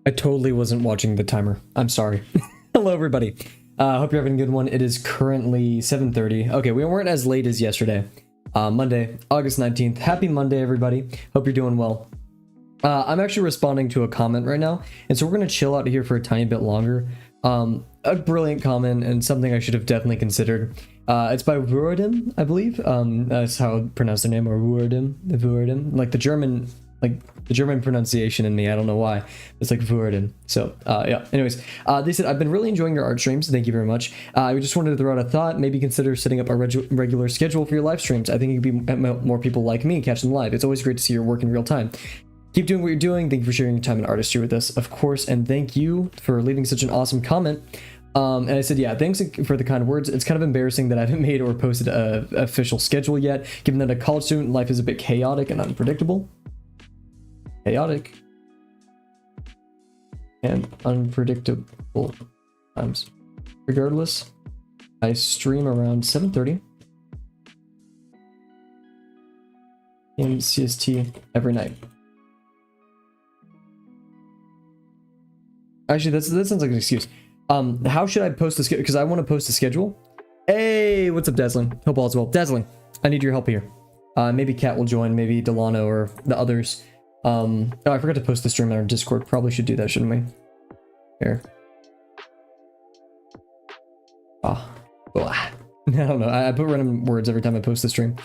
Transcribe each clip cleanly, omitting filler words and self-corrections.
I totally wasn't watching the timer. I'm sorry. Hello, everybody. Hope you're having a good one. It is currently 7:30. Okay, we weren't as late as yesterday. Monday, August 19th. Happy Monday, everybody. Hope you're doing well. I'm actually responding to a comment right now, and so we're going to chill out here for a tiny bit longer. A brilliant comment and something I should have definitely considered. It's by Wuerdim, I believe. That's how I pronounce their name, or Wuerdim. Like the German pronunciation in me, I don't know why. It's like Wuerdim. So, yeah. Anyways, they said, I've been really enjoying your art streams. Thank you very much. I just wanted to throw out a thought. Maybe consider setting up a regular schedule for your live streams. I think it could be more people like me catching live. It's always great to see your work in real time. Keep doing what you're doing. Thank you for sharing your time and artistry with us, of course. And thank you for leaving such an awesome comment. And I said, yeah, thanks for the kind words. It's kind of embarrassing that I haven't made or posted an official schedule yet, given that a college student life is a bit chaotic and unpredictable. Chaotic and unpredictable times. Regardless, I stream around 7:30 in CST every night. Actually, that sounds like an excuse. How should I post the schedule? Because I want to post a schedule. Hey, what's up, Dazzling? Hope all's well. Dazzling, I need your help here. Maybe Kat will join, maybe Delano or the others. Oh, I forgot to post the stream on our Discord. Probably should do that, shouldn't we? Here. I don't know. I put random words every time I post the stream.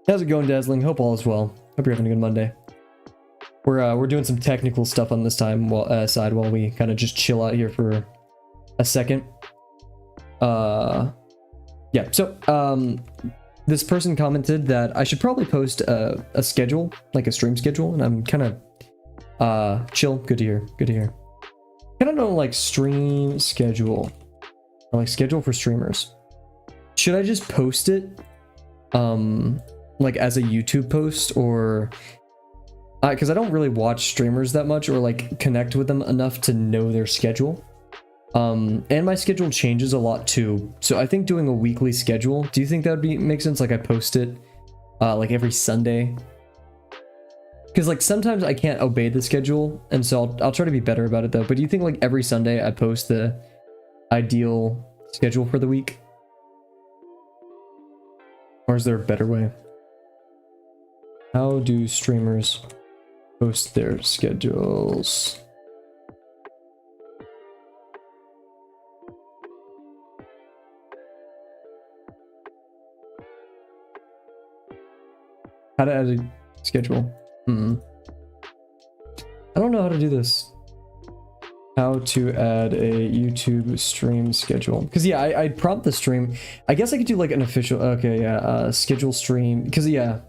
How's it going, Dazzling? Hope all is well. Hope you're having a good Monday. We're doing some technical stuff on this time side while we kind of just chill out here for a second. Yeah. So this person commented that I should probably post a schedule, like a stream schedule, and I'm kind of chill. Good to hear. Good to hear. I don't know, like stream schedule, or like schedule for streamers. Should I just post it, like as a YouTube post, or because I don't really watch streamers that much or like connect with them enough to know their schedule. And my schedule changes a lot too. So I think doing a weekly schedule, do you think that would make sense? Like I post it like every Sunday, because like sometimes I can't obey the schedule, and so I'll try to be better about it though. But do you think like every Sunday I post the ideal schedule for the week, or is there a better way? How do streamers post their schedules? How to add a schedule? I don't know how to do this. How to add a YouTube stream schedule? Because yeah, I prompt the stream. I guess I could do like an official. Okay, yeah, schedule stream. Because yeah.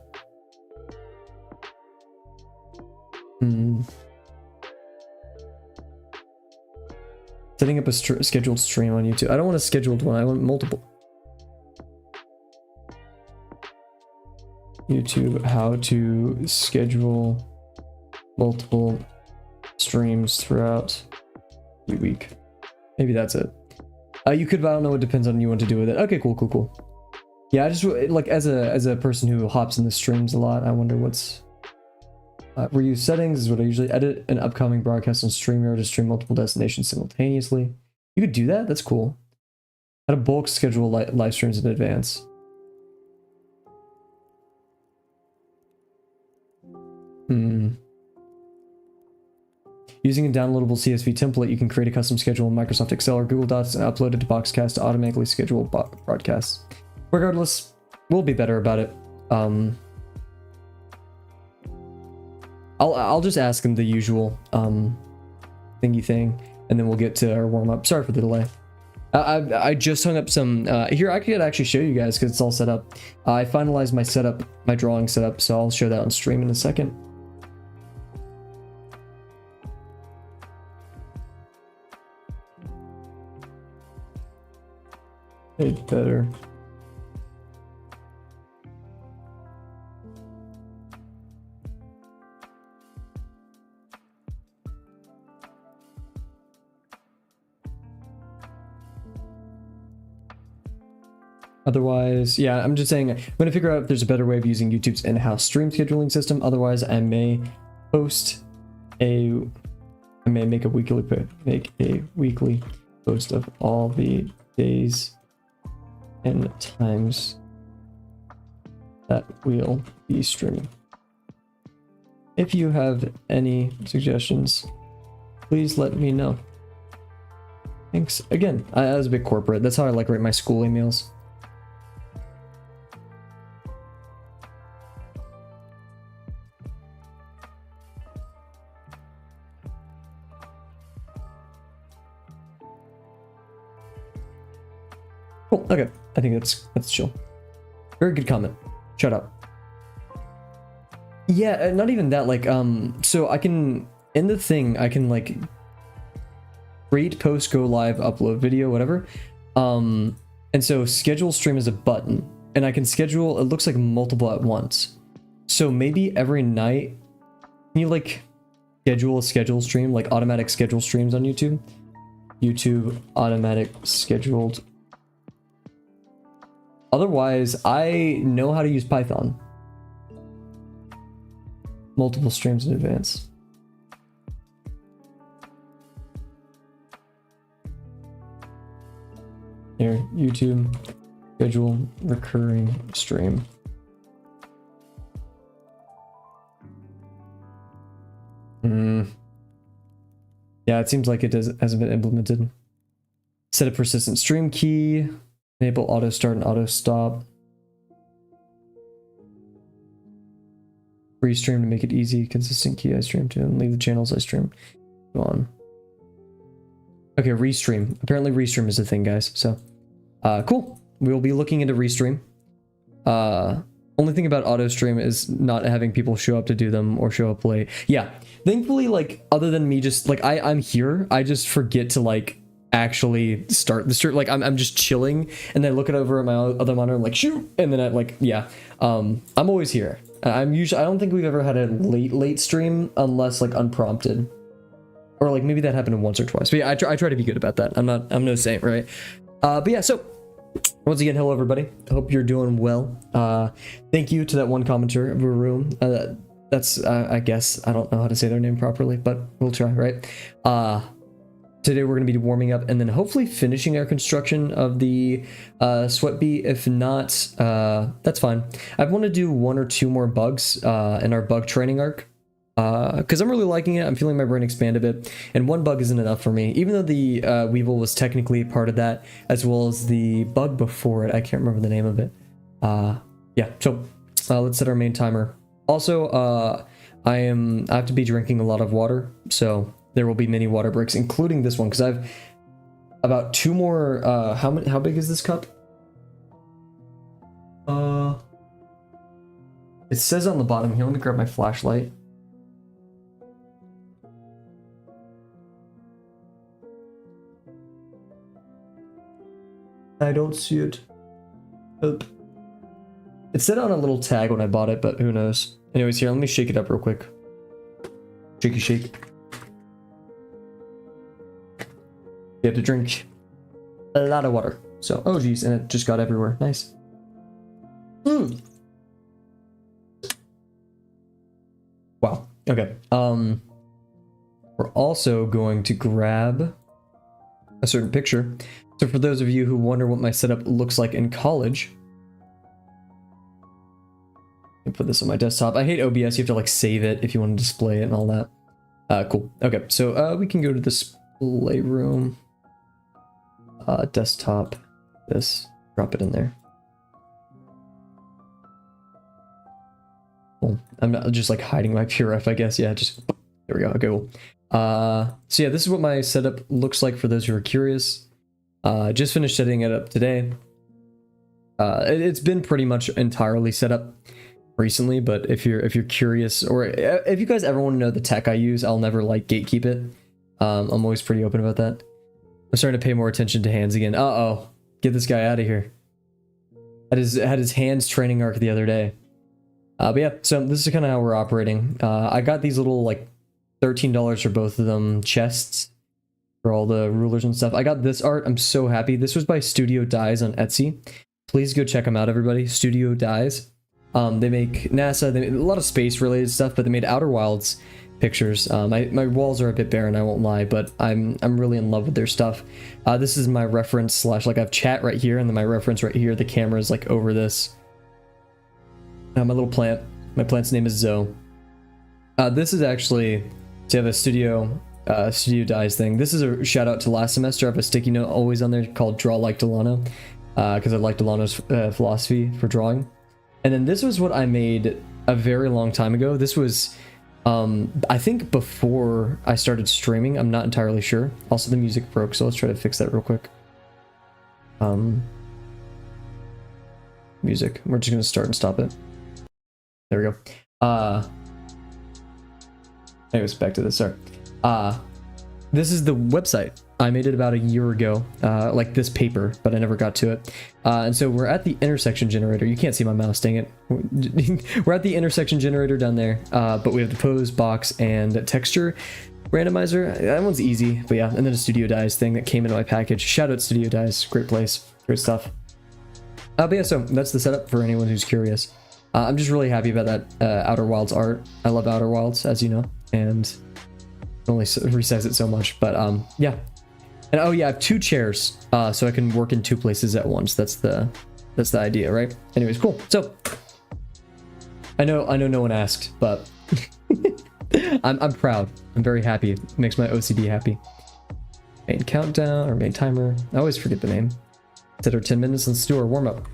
Setting up a scheduled stream on YouTube. I don't want a scheduled one. I want multiple. YouTube, how to schedule multiple streams throughout the week. Maybe that's it. You could, but I don't know. It depends on you want to do with it. Okay, cool. Yeah, I just like as a person who hops in the streams a lot, I wonder what's review settings is what I usually edit an upcoming broadcast on StreamYard to stream multiple destinations simultaneously. You could do that. That's cool. How to bulk schedule live streams in advance. Using a downloadable CSV template, you can create a custom schedule in Microsoft Excel or Google Docs and upload it to Boxcast to automatically schedule broadcasts. Regardless, we'll be better about it. I'll just ask him the usual thingy thing, and then we'll get to our warm-up. Sorry for the delay. I just hung up some here. I could actually show you guys because it's all set up. I finalized my setup, my drawing setup, so I'll show that on stream in a second. It's better. Otherwise, yeah, I'm just saying I'm going to figure out if there's a better way of using YouTube's in-house stream scheduling system. Otherwise, I may post a I may make a weekly post of all the days and times that we'll be streaming. If you have any suggestions, please let me know. Thanks again. I was a bit corporate. That's how I like write my school emails. Cool. Okay. I think that's chill. Very good comment. Shut up. Yeah, not even that. Like, so I can in the thing I can like create, post, go live, upload video, whatever. And so schedule stream is a button, and I can schedule. It looks like multiple at once. So maybe every night, can you like schedule a schedule stream, like automatic schedule streams on YouTube? YouTube automatic scheduled. Otherwise, I know how to use Python. Multiple streams in advance. Here, YouTube, schedule, recurring stream. Yeah, it seems like it hasn't been implemented. Set a persistent stream key. Enable auto start and auto stop. Restream to make it easy. Consistent key I stream to, and leave the channels I stream. Go on. Okay, restream. Apparently restream is a thing, guys. So, cool. We will be looking into restream. Only thing about auto stream is not having people show up to do them or show up late. Yeah, thankfully, like, other than me just, like, I'm here. I just forget to, like, actually start the stream. Like, I'm just chilling, and then I look it over at my other monitor, I'm like, shoot! And then I, like, yeah. I'm always here. I don't think we've ever had a late stream unless, like, unprompted. Or, like, maybe that happened once or twice. But yeah, I try to be good about that. I'm no saint, right? But yeah, so once again, hello everybody. I hope you're doing well. Thank you to that one commenter of a room. That's I guess I don't know how to say their name properly, but we'll try, right? Today we're going to be warming up and then hopefully finishing our construction of the sweat bee. If not, that's fine. I want to do 1 or 2 more bugs in our bug training arc. Because I'm really liking it. I'm feeling my brain expand a bit, and 1 bug isn't enough for me, even though the Weevil was technically part of that, as well as the bug before it. I can't remember the name of it. Yeah, so let's set our main timer. Also, I have to be drinking a lot of water, so there will be many water breaks, including this one, because I've about 2 more. How big is this cup? It says on the bottom here. Let me grab my flashlight. I don't see it. Nope. It said on a little tag when I bought it, but who knows. Anyways, here, let me shake it up real quick. Shaky shake. You have to drink a lot of water. So, oh geez, and it just got everywhere. Nice. Wow. Okay. We're also going to grab a certain picture. So for those of you who wonder what my setup looks like in college, I put this on my desktop. I hate OBS. You have to like save it if you want to display it and all that. Cool. Okay, so we can go to the display room. Desktop. This. Drop it in there. Cool. I'm not just like hiding my PRF, I guess. Yeah, just there we go. Okay, cool. So yeah, this is what my setup looks like for those who are curious. Just finished setting it up today. It's been pretty much entirely set up recently, but if you're curious, or if you guys ever want to know the tech I use, I'll never like gatekeep it. I'm always pretty open about that. I'm starting to pay more attention to hands again. Uh-oh. Get this guy out of here. Had his hands training arc the other day. But yeah, so this is kind of how we're operating. I got these little like $13 for both of them chests for all the rulers and stuff. I got this art. I'm so happy. This was by Studio Dyes on Etsy. Please go check them out, everybody. Studio Dyes. They make NASA. They make a lot of space related stuff, but they made Outer Wilds. pictures. My walls are a bit barren, I won't lie, but I'm really in love with their stuff. This is my reference slash, like, I have chat right here, and then my reference right here. The camera is like over this. My little plant. My plant's name is Zoe. This is actually, so you have a studio dies thing. This is a shout out to last semester. I have a sticky note always on there called Draw Like Delano, because I like Delano's philosophy for drawing. And then this was what I made a very long time ago. This was, I think before I started streaming. I'm not entirely sure. Also, the music broke, so let's try to fix that real quick. Music. We're just gonna start and stop it. There we go. Anyways, back to this. Sorry. This is the website. I made it about a year ago, like this paper, but I never got to it. And so we're at the intersection generator. You can't see my mouse, dang it. We're at the intersection generator down there, but we have the pose, box, and texture randomizer. That one's easy, but yeah. And then a Studio Dies thing that came into my package. Shout out Studio Dies, great place, great stuff. But yeah, so that's the setup for anyone who's curious. I'm just really happy about that Outer Wilds art. I love Outer Wilds, as you know, and only resize it so much, but yeah. And oh yeah, I have 2 chairs, so I can work in 2 places at once. That's the idea, right? Anyways, cool. So I know no one asked, but I'm proud. I'm very happy. It makes my OCD happy. Main countdown or main timer. I always forget the name. Set our 10 minutes. Let's do our warm up.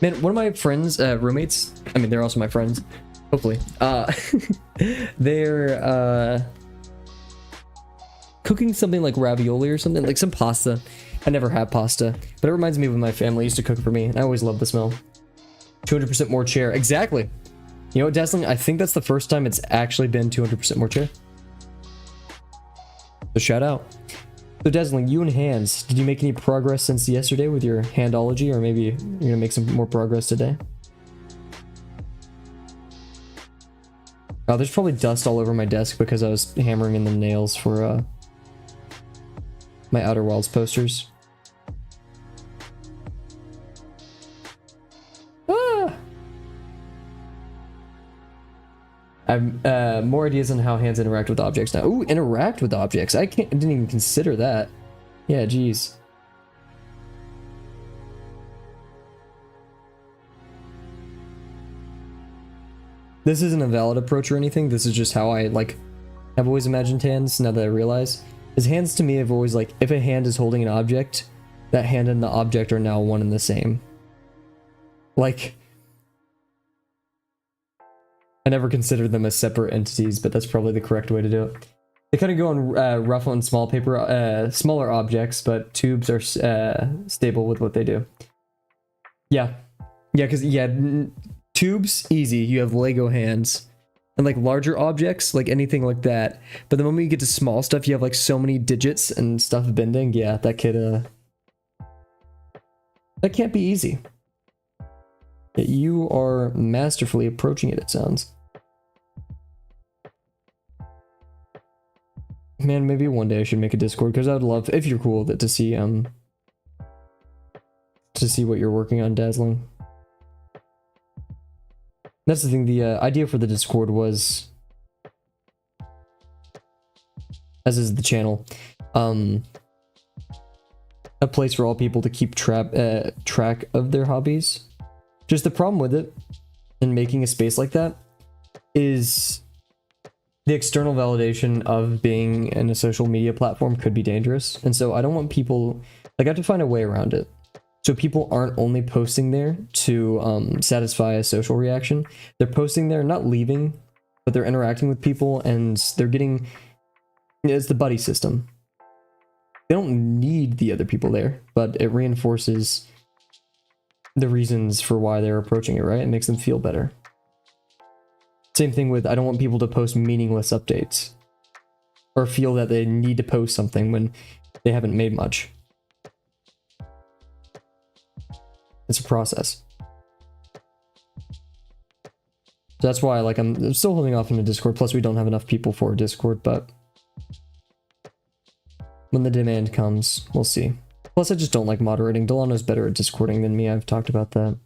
Man, one of my friends, roommates. I mean, they're also my friends. Hopefully, they're cooking something like ravioli or something, like some pasta. I never had pasta, but it reminds me of when my family used to cook for me, and I always loved the smell. 200% more chair. Exactly. You know what, Dazzling? I think that's the first time it's actually been 200% more chair. So shout out. So Dazzling, you and hands, did you make any progress since yesterday with your handology, or maybe you're gonna make some more progress today? Oh, there's probably dust all over my desk because I was hammering in the nails for my Outer Wilds posters. Ah! I have more ideas on how hands interact with objects now. Ooh, interact with objects. I didn't even consider that. Yeah, geez. This isn't a valid approach or anything. This is just how I, like, have always imagined hands, now that I realize. His hands to me have always, like, if a hand is holding an object, that hand and the object are now one and the same. Like, I never considered them as separate entities, but that's probably the correct way to do it. They kind of go on rough on small paper, smaller objects, but tubes are stable with what they do. Yeah. Yeah, because, yeah, tubes, easy. You have Lego hands. And like larger objects, like anything like that. But the moment you get to small stuff, you have like so many digits and stuff bending. Yeah, that could, that can't be easy. Yet you are masterfully approaching it, it sounds. Man, maybe one day I should make a Discord, because I would love, if you're cool with it, to see what you're working on, Dazzling. That's the thing, the idea for the Discord was, as is the channel, a place for all people to keep track of their hobbies. Just the problem with it, and making a space like that, is the external validation of being in a social media platform could be dangerous. And so I don't want people, like, I have to find a way around it. So people aren't only posting there to satisfy a social reaction. They're posting there, not leaving, but they're interacting with people, and they're getting, it's the buddy system. They don't need the other people there, but it reinforces the reasons for why they're approaching it, right? It makes them feel better. Same thing with, I don't want people to post meaningless updates or feel that they need to post something when they haven't made much. It's a process. That's why, like, I'm still holding off on the Discord. Plus, we don't have enough people for a Discord, but when the demand comes, we'll see. Plus, I just don't like moderating. Delano's better at Discording than me. I've talked about that.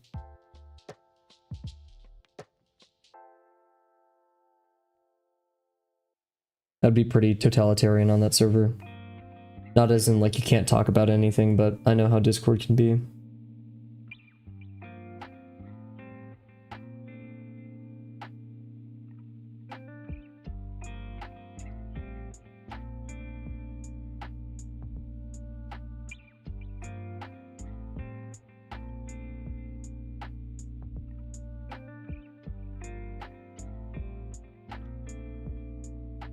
That'd be pretty totalitarian on that server. Not as in like you can't talk about anything, but I know how Discord can be.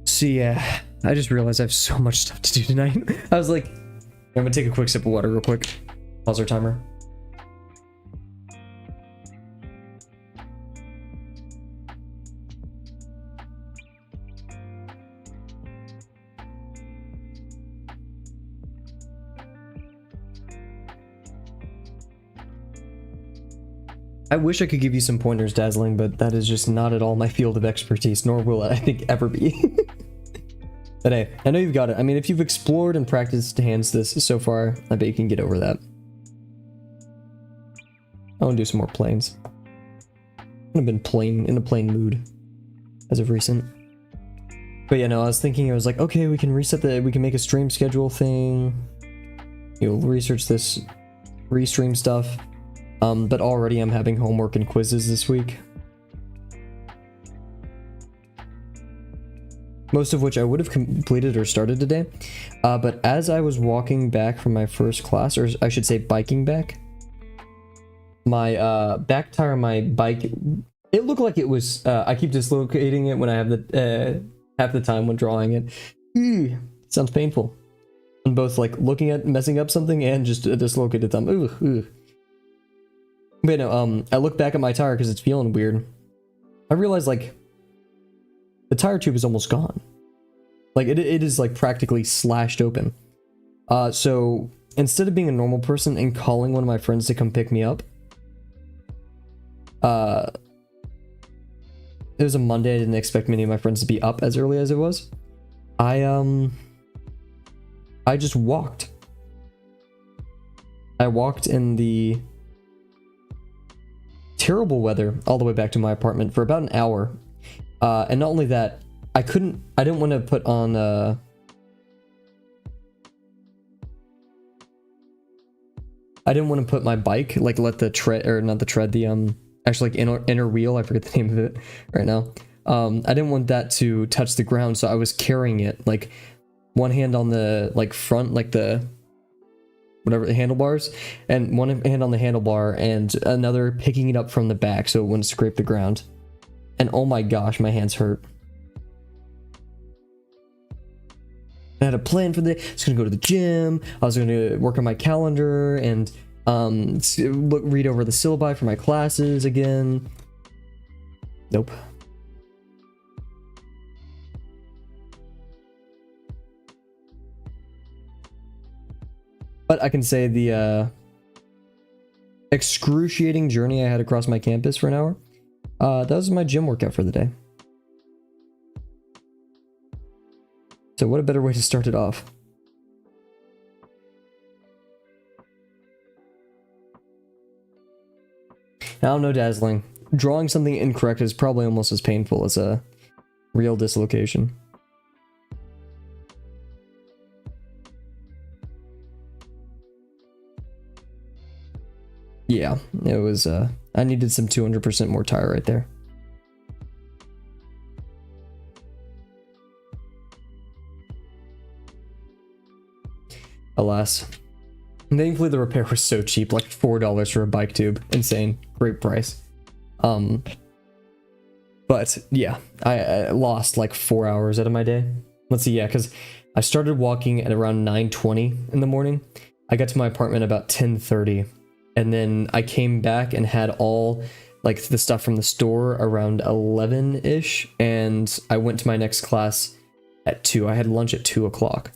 So yeah, I just realized I have so much stuff to do tonight. I was like, I'm gonna take a quick sip of water real quick. Pause our timer. I wish I could give you some pointers, Dazzling, but that is just not at all my field of expertise, nor will it, I think, ever be. But hey, I know you've got it. I mean, if you've explored and practiced hands this so far, I bet you can get over that. I want to do some more planes. I've been in a plane mood as of recent. But yeah, no, I was thinking, I was like, okay, we can we can make a stream schedule thing. You'll research this restream stuff. But already I'm having homework and quizzes this week. Most of which I would have completed or started today. But as I was walking back from my first class, or I should say biking back, my back tire of my bike, it looked like it was, I keep dislocating it when I have the, half the time when drawing it. It sounds painful. On both like looking at messing up something and just a dislocated thumb. But no, I look back at my tire because it's feeling weird. I realized like the tire tube is almost gone. Like it is like practically slashed open. So instead of being a normal person and calling one of my friends to come pick me up, it was a Monday. I didn't expect many of my friends to be up as early as it was. I just walked. I walked in the terrible weather all the way back to my apartment for about an hour. And not only that, I didn't want to put on, I didn't want to put my bike, like let the tread, or not the tread, the, actually like inner wheel, I forget the name of it right now. I didn't want that to touch the ground, so I was carrying it, like one hand on the, like front, like the, whatever, the handlebars, and one hand on the handlebar and another picking it up from the back so it wouldn't scrape the ground. And oh my gosh, my hands hurt. I had a plan for the day. I was gonna go to the gym. I was gonna work on my calendar and read over the syllabi for my classes again. Nope. But I can say the excruciating journey I had across my campus for an hour, that was my gym workout for the day. So what a better way to start it off. I don't know, Dazzling. Drawing something incorrect is probably almost as painful as a real dislocation. Yeah, it was, I needed some 200% more tire right there. Alas. Thankfully the repair was so cheap, like $4 for a bike tube. Insane. Great price. But yeah, I lost like 4 hours out of my day. Let's see, yeah, because I started walking at around 9:20 in the morning. I got to my apartment about 10:30. And then I came back and had all like the stuff from the store around 11-ish. And I went to my next class at 2. I had lunch at 2 o'clock.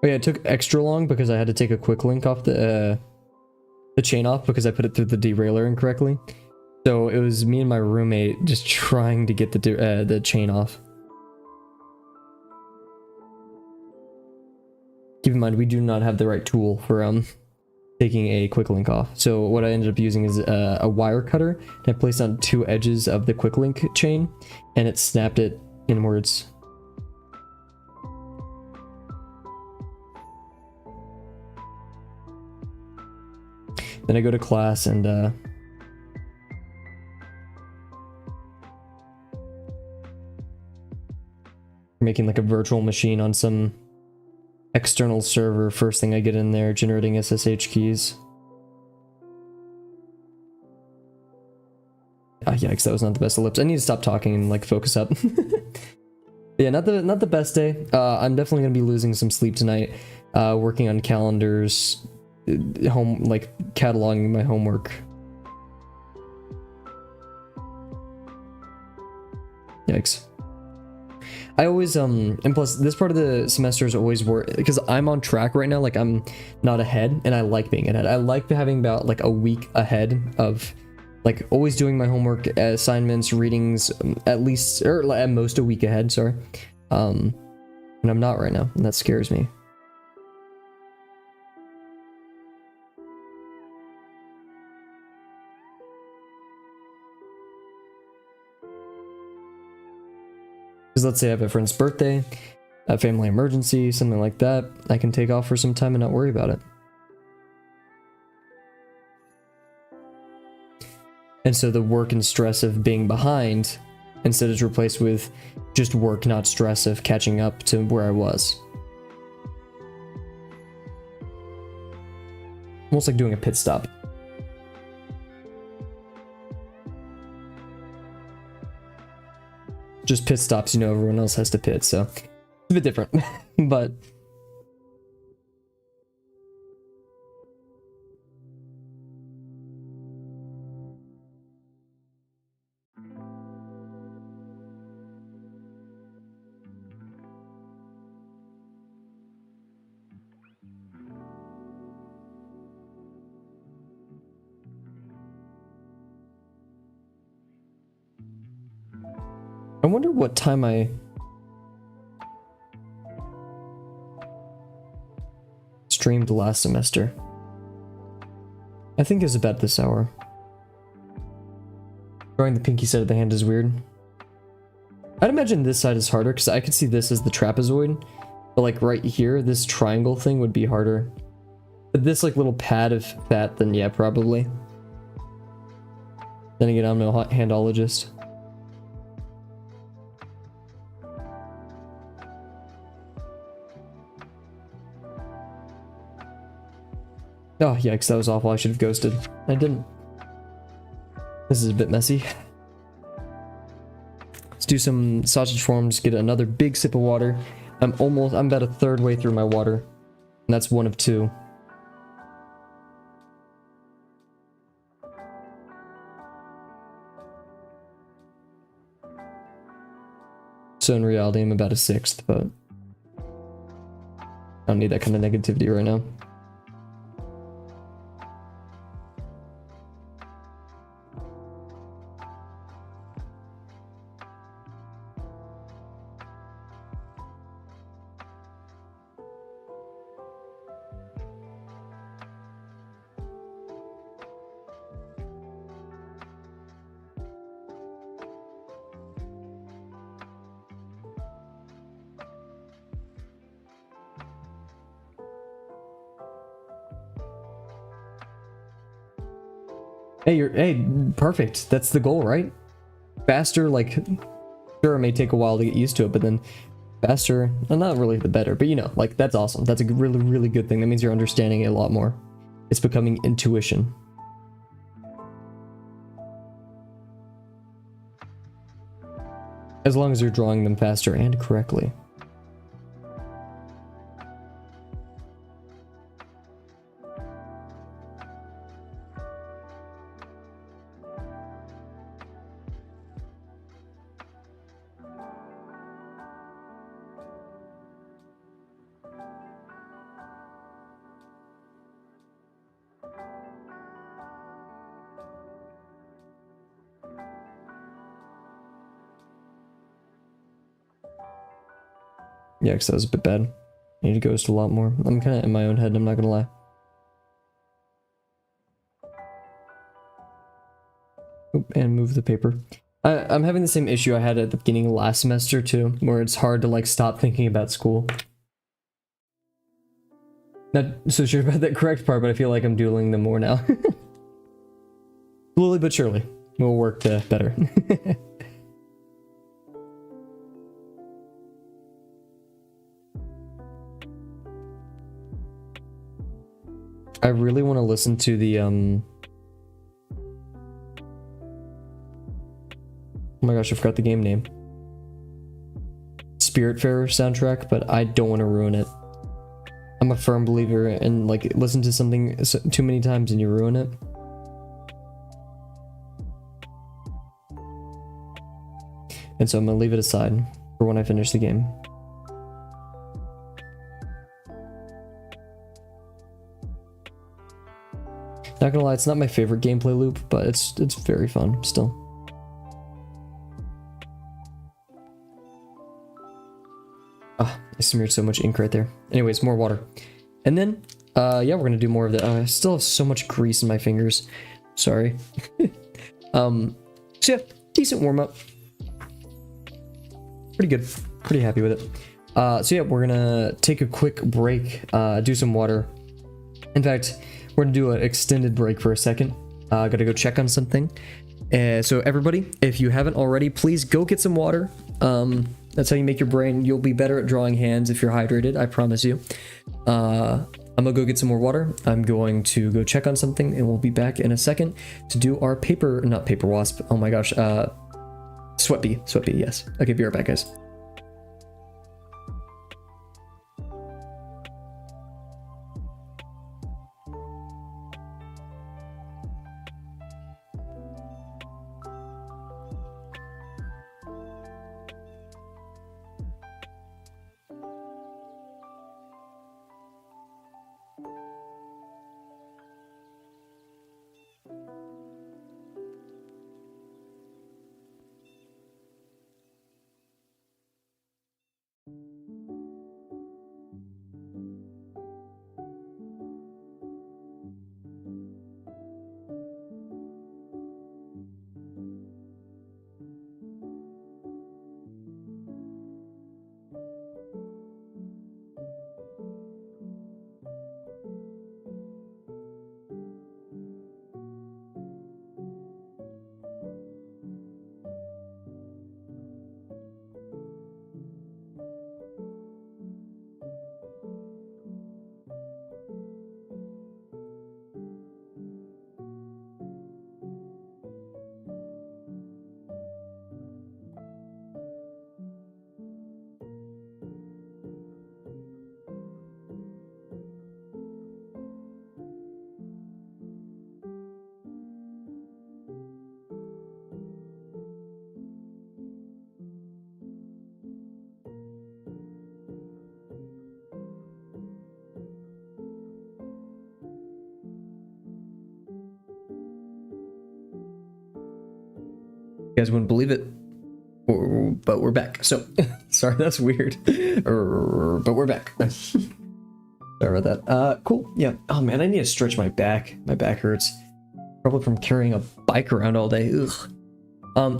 Oh yeah, it took extra long because I had to take a quick link off the chain off because I put it through the derailleur incorrectly. So it was me and my roommate just trying to get the chain off. Keep in mind, we do not have the right tool for taking a quick link off. So what I ended up using is a wire cutter, and I placed on 2 edges of the quick link chain, and it snapped it inwards. Then I go to class and making like a virtual machine on some external server. First thing I get in there, generating SSH keys. Ah, yikes, that was not the best ellipse. I need to stop talking and like focus up. Yeah, not the best day. I'm definitely gonna be losing some sleep tonight. Working on calendars, cataloging my homework. Yikes. I always and plus this part of the semester is always work because I'm on track right now. Like I'm not ahead, and I like being ahead. I like having about like a week ahead of like always doing my homework, assignments, readings, at least or at most a week ahead. Sorry, and I'm not right now, and that scares me. Because let's say I have a friend's birthday, a family emergency, something like that, I can take off for some time and not worry about it. And so the work and stress of being behind instead is replaced with just work, not stress of catching up to where I was. Almost like doing a pit stop. Just pit stops, you know, everyone else has to pit, so it's a bit different, but I wonder what time I streamed last semester. I think it was about this hour. Drawing the pinky side of the hand is weird. I'd imagine this side is harder because I could see this as the trapezoid, but like right here, this triangle thing would be harder. But this like little pad of fat, then yeah, probably. Then again, I'm no handologist. Oh, yikes, that was awful. I should have ghosted. I didn't. This is a bit messy. Let's do some sausage forms, get another big sip of water. I'm about a third way through my water. And that's one of 2. So in reality, I'm about a 6th, but I don't need that kind of negativity right now. Hey, perfect. That's the goal, right? Faster, like, sure, it may take a while to get used to it, but then faster, well, not really the better, but you know, like, that's awesome. That's a really, really good thing. That means you're understanding it a lot more. It's becoming intuition. As long as you're drawing them faster and correctly. Yeah, because that was a bit bad. I need to ghost a lot more. I'm kind of in my own head, I'm not gonna lie. Oop, and move the paper. I'm having the same issue I had at the beginning of last semester too, where it's hard to like stop thinking about school. Not so sure about that correct part, but I feel like I'm doodling them more now. Slowly but surely, we'll work to better. I really want to listen to the oh my gosh, I forgot the game name. Spiritfarer soundtrack, but I don't want to ruin it. I'm a firm believer in like listen to something too many times and you ruin it. And so I'm gonna leave it aside for when I finish the game. Not gonna lie, it's not my favorite gameplay loop, but it's very fun still. Ah, I smeared so much ink right there. Anyways, more water. And then, yeah, we're gonna do more of that. I still have so much grease in my fingers. Sorry. So yeah, decent warm up. Pretty good. Pretty happy with it. So yeah, we're gonna take a quick break, do some water. In fact, we're gonna do an extended break for a second. Gotta go check on something. So everybody, if you haven't already, please go get some water. That's how you make your brain. You'll be better at drawing hands if you're hydrated, I promise you. I'm gonna go get some more water. I'm going to go check on something, and we'll be back in a second to do our not paper wasp. Oh my gosh, sweat bee, yes. Okay, be right back, guys. You guys wouldn't believe it, but we're back. So sorry, that's weird, but we're back. Sorry about that. Cool. Yeah. Oh man, I need to stretch my back. My back hurts, probably from carrying a bike around all day. Ugh.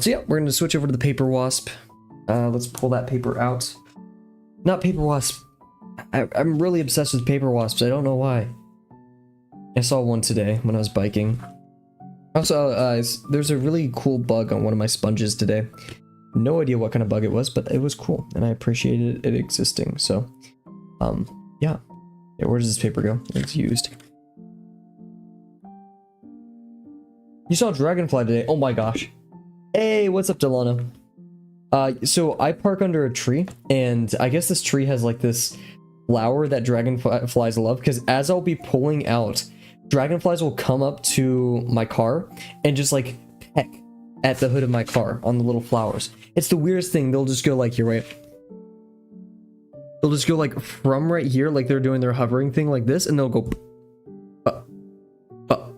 So yeah, we're gonna switch over to the paper wasp. Let's pull that paper out. Not paper wasp. I'm really obsessed with paper wasps. I don't know why. I saw one today when I was biking. Also, there's a really cool bug on one of my sponges today. No idea what kind of bug it was, but it was cool, and I appreciated it existing. So, yeah. Where does this paper go? It's used. You saw a dragonfly today. Oh my gosh. Hey, what's up, Delano? So I park under a tree, and I guess this tree has like this flower that dragonflies love, because as I'll be pulling out, dragonflies will come up to my car and just like peck at the hood of my car on the little flowers. It's the weirdest thing. They'll just go like here, right? They'll just go like from right here, like they're doing their hovering thing like this, and they'll go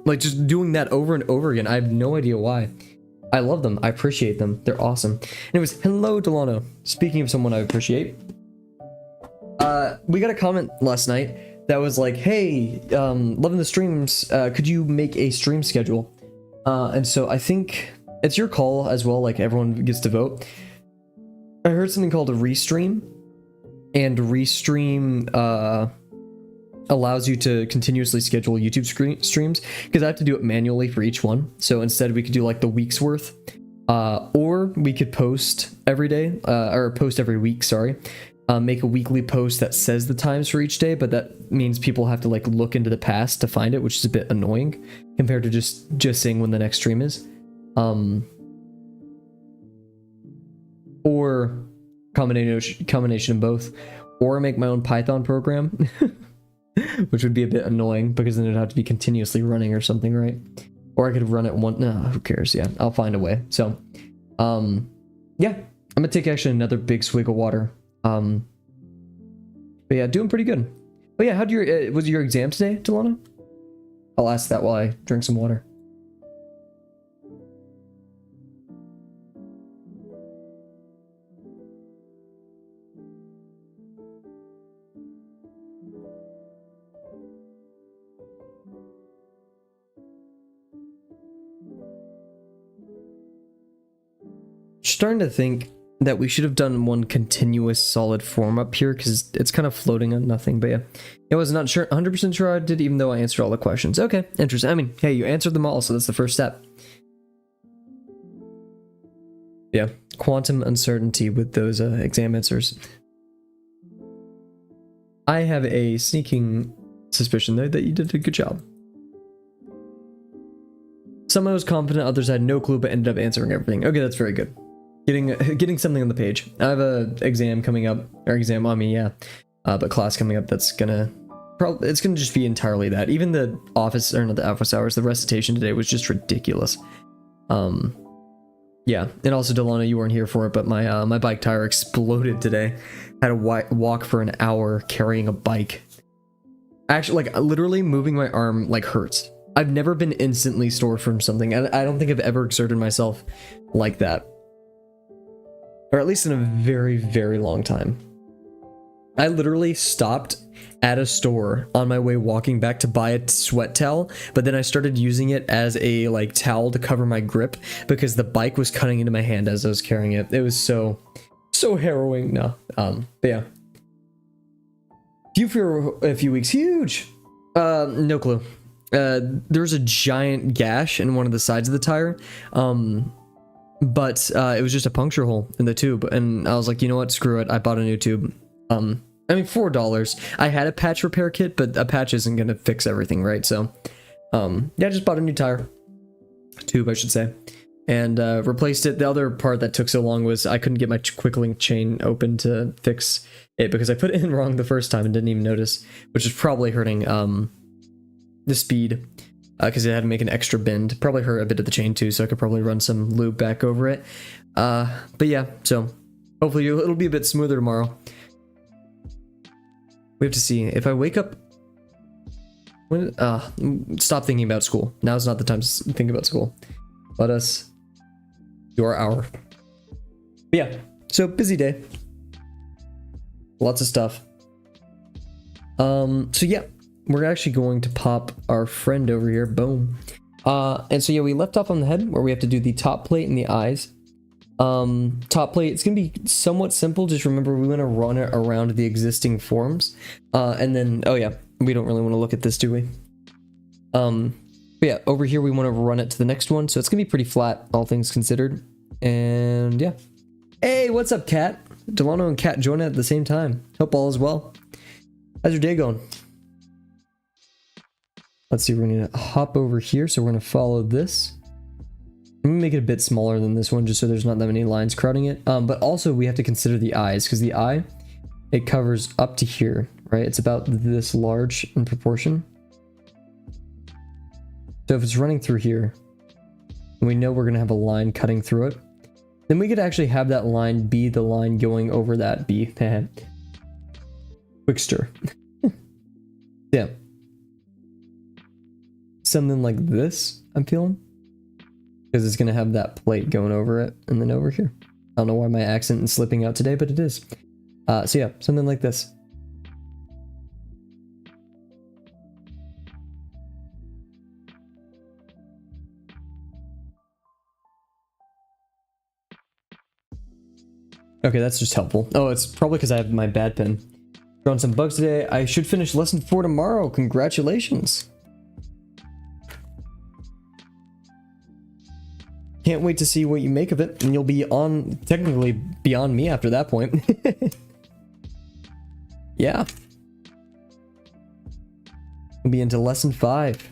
like just doing that over and over again. I have no idea why. I love them. I appreciate them. They're awesome. Anyways, hello, Delano. Speaking of someone I appreciate, we got a comment last night that was like, hey, loving the streams, could you make a stream schedule? And so I think It's your call as well, like everyone gets to vote. I heard something called a restream, and restream allows you to continuously schedule YouTube streams, because I have to do it manually for each one. So instead we could do like the week's worth, or we could post every day, or post every week, sorry. Make a weekly post that says the times for each day, but that means people have to like look into the past to find it, which is a bit annoying compared to just saying when the next stream is. Or combination of both, or make my own Python program, which would be a bit annoying because then it'd have to be continuously running or something, right? Or I could run it one. No, who cares? Yeah, I'll find a way. So, yeah, I'm gonna take actually another big swig of water. But yeah, doing pretty good. But yeah, how do your was your exam today, Delano? I'll ask that while I drink some water. Starting to think that we should have done one continuous solid form up here because it's kind of floating on nothing. But yeah, I was not sure, 100% sure I did, even though I answered all the questions. Okay, interesting. I mean, hey, you answered them all, so that's the first step. Yeah, quantum uncertainty with those exam answers. I have a sneaking suspicion though that you did a good job. Someone was confident, others had no clue, but ended up answering everything. Okay, that's very good. Getting something on the page. I have a exam coming up, or exam on me, yeah, but class coming up that's gonna it's gonna just be entirely that. Even the office, or not the office hours, the recitation today was just ridiculous. Yeah, and also Delano, you weren't here for it, but my my bike tire exploded today. Had to walk for an hour carrying a bike. Actually, like literally moving my arm like hurts. I've never been instantly sore from something. I don't think I've ever exerted myself like that. Or at least in a very, very long time. I literally stopped at a store on my way walking back to buy a sweat towel, but then I started using it as a like towel to cover my grip because the bike was cutting into my hand as I was carrying it. It was so harrowing. No, but yeah. Few for a few weeks, huge. No clue. There's a giant gash in one of the sides of the tire. But it was just a puncture hole in the tube, and I was like, you know what, screw it, I bought a new tube. I mean, $4. I had a patch repair kit, but a patch isn't gonna fix everything, right? So yeah, I just bought a new tube, I should say, and replaced it. The other part that took so long was I couldn't get my quick link chain open to fix it because I put it in wrong the first time and didn't even notice, which is probably hurting the speed. Because it had to make an extra bend. Probably hurt a bit of the chain too, so I could probably run some lube back over it. But yeah, so hopefully it'll be a bit smoother tomorrow. We have to see. If I wake up... When, stop thinking about school. Now's not the time to think about school. Let us do our hour. But yeah, so busy day. Lots of stuff. So yeah. We're actually going to pop our friend over here. Boom. And so yeah, we left off on the head where we have to do the top plate and the eyes. Top plate, it's gonna be somewhat simple. Just remember we want to run it around the existing forms. And then, oh yeah, we don't really want to look at this, do we? But yeah, over here we want to run it to the next one. So it's gonna be pretty flat, all things considered. And yeah. Hey, what's up, Kat? Delano and Kat join at the same time. Hope all is well. How's your day going? Let's see, we're going to hop over here, so we're going to follow this. I'm going to make it a bit smaller than this one, just so there's not that many lines crowding it. But also, we have to consider the eyes, because the eye, it covers up to here, right? It's about this large in proportion. So if it's running through here, and we know we're going to have a line cutting through it, then we could actually have that line be the line going over that B. Quick stir. Yeah. Something like this, I'm feeling, because it's gonna have that plate going over it and then over here. I don't know why my accent is slipping out today, but it is. So yeah, something like this. Okay, that's just helpful. Oh, it's probably because I have my bad pen. Drawn some bugs today. I should finish lesson 4 tomorrow. Congratulations. Can't wait to see what you make of it, and you'll be on, technically, beyond me after that point. Yeah. We'll be into lesson 5.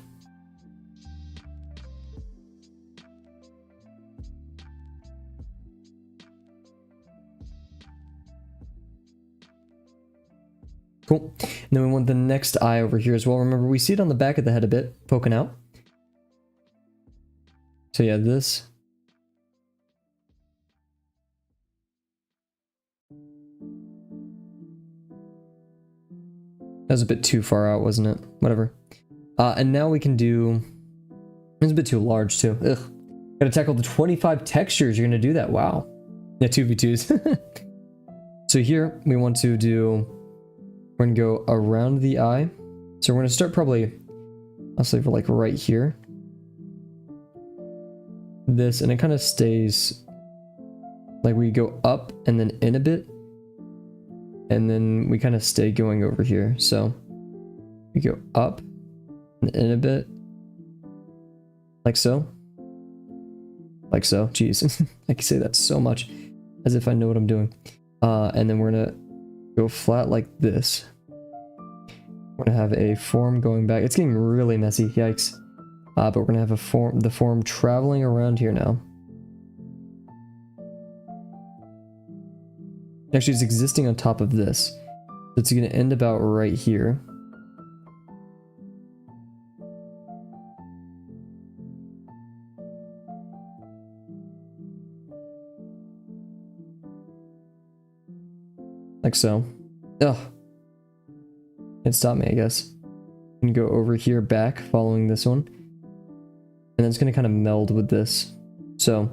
Cool. And then we want the next eye over here as well. Remember, we see it on the back of the head a bit, poking out. So yeah, this. That was a bit too far out, wasn't it? Whatever. And now we can do... It's a bit too large, too. Ugh. Gotta tackle the 25 textures. You're gonna do that. Wow. Yeah, 2v2s. So here, we want to do... We're gonna go around the eye. So we're gonna start probably... I'll say for like right here. This, and it kind of stays... Like we go up and then in a bit. And then we kind of stay going over here. So we go up and in a bit. Like so. Like so. Jeez. I can say that so much. As if I know what I'm doing. And then we're gonna go flat like this. We're gonna have a form going back. It's getting really messy. Yikes. But we're gonna have the form traveling around here now. Actually, it's existing on top of this. So it's gonna end about right here. Like so. Ugh. Can't stop me, I guess. And go over here back, following this one. And then it's gonna kind of meld with this. So.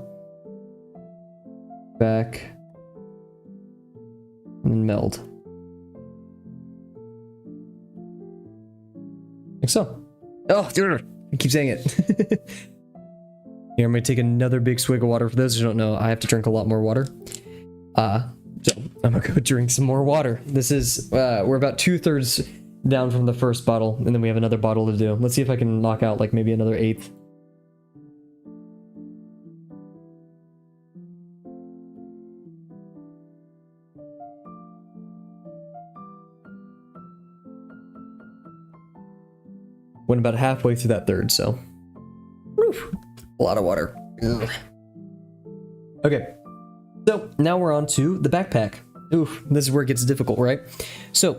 Back. And then meld. Like so. Oh, dude, I keep saying it. Here, I'm gonna take another big swig of water. For those who don't know, I have to drink a lot more water. So I'm gonna go drink some more water. This is, we're about 2/3 down from the first bottle, and then we have another bottle to do. Let's see if I can knock out like maybe another 1/8. Went about halfway through that third, so. Woof, a lot of water. Ugh. Okay. So now we're on to the backpack. Oof, this is where it gets difficult, right? So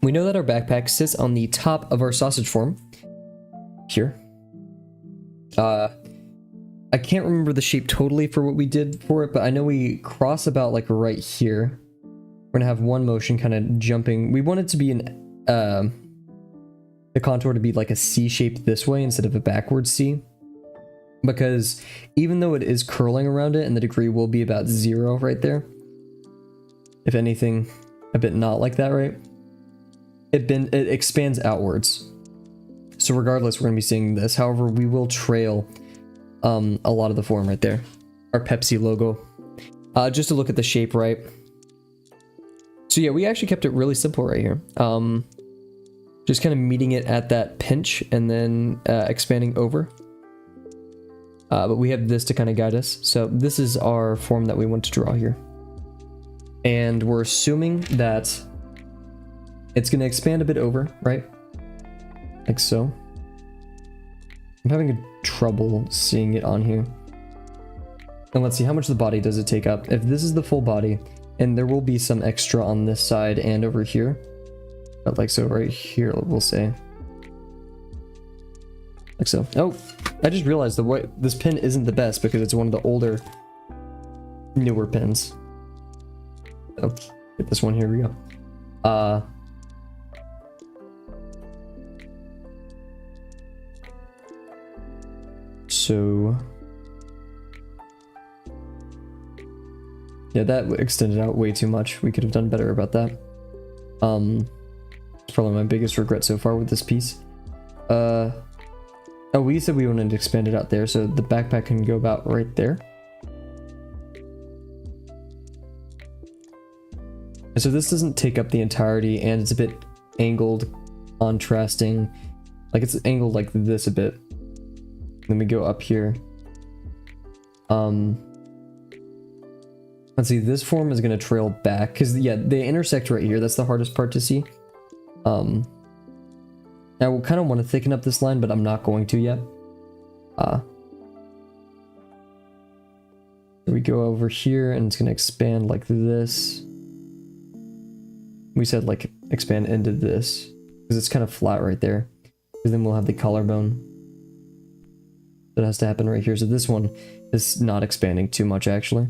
we know that our backpack sits on the top of our sausage form. Here. I can't remember the shape totally for what we did for it, but I know we cross about like right here. We're gonna have one motion kind of jumping. We want it to be the contour to be like a C shape this way instead of a backwards C. Because even though it is curling around it and the degree will be about 0 right there, if anything, a bit not like that, right? It expands outwards. So regardless, we're going to be seeing this. However, we will trail a lot of the form right there. Our Pepsi logo. Just to look at the shape, right? So yeah, we actually kept it really simple right here. Just kind of meeting it at that pinch and then expanding over. But we have this to kind of guide us. So this is our form that we want to draw here. And we're assuming that it's going to expand a bit over, right? Like so. I'm having trouble seeing it on here. And let's see, how much of the body does it take up? If this is the full body, and there will be some extra on this side and over here. But like so right here, we'll say. Like so. Oh, I just realized this pin isn't the best because it's one of the older, newer pins. Oh, get this one. Here we go. So yeah, that extended out way too much. We could have done better about that. It's probably my biggest regret so far with this piece. Oh, we said we wanted to expand it out there, so the backpack can go about right there. So this doesn't take up the entirety, and it's a bit angled, contrasting. Like it's angled like this a bit. Then we go up here. Let's see, this form is going to trail back because yeah, they intersect right here. That's the hardest part to see. I will kind of want to thicken up this line, but I'm not going to yet. So we go over here and it's going to expand like this. We said like expand into this because it's kind of flat right there. Because then we'll have the collarbone. That has to happen right here. So this one is not expanding too much actually.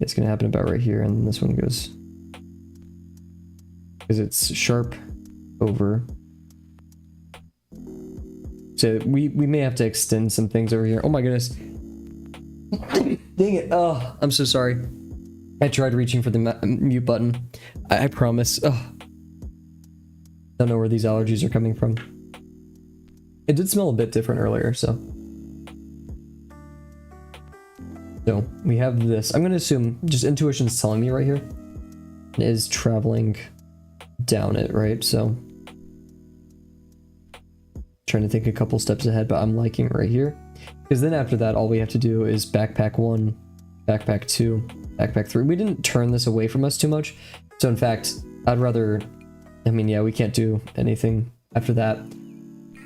It's going to happen about right here, and this one goes because it's sharp over. So we may have to extend some things over here. Oh my goodness. Dang it. Oh, I'm so sorry. I tried reaching for the mute button. I promise. Oh. Don't know where these allergies are coming from. It did smell a bit different earlier, so. So we have this. I'm going to assume just intuition's telling me right here is traveling down it, right? So trying to think a couple steps ahead, but I'm liking right here because then after that, all we have to do is backpack 1, backpack 2, backpack 3. We didn't turn this away from us too much. So in fact, I'd rather, I mean, yeah, we can't do anything after that.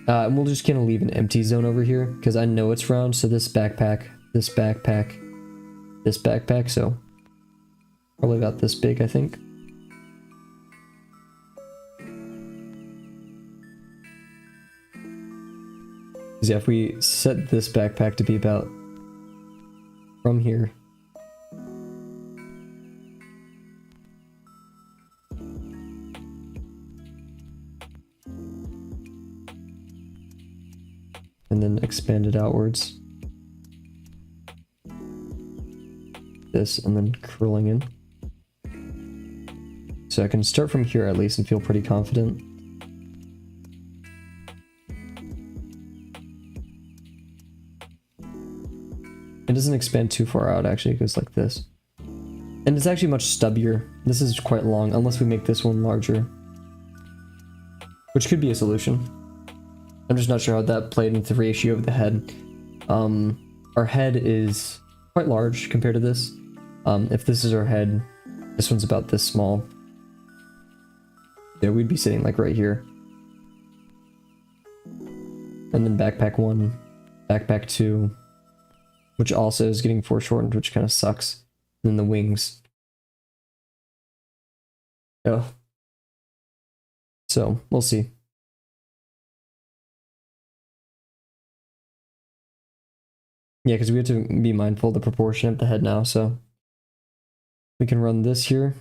And we'll just kind of leave an empty zone over here because I know it's round. So this backpack, this backpack, this backpack, so probably about this big, I think. Because yeah, if we set this backpack to be about from here. And then expand it outwards. This and then curling in. So I can start from here at least and feel pretty confident. It doesn't expand too far out actually, it goes like this. And it's actually much stubbier. This is quite long unless we make this one larger. Which could be a solution. I'm just not sure how that played into the ratio of the head. Our head is quite large compared to this. If this is our head, this one's about this small. Yeah, we'd be sitting like right here. And then backpack 1, backpack 2, which also is getting foreshortened, which kind of sucks. And then the wings. Oh. So, we'll see. Yeah, because we have to be mindful of the proportion of the head now, so we can run this here.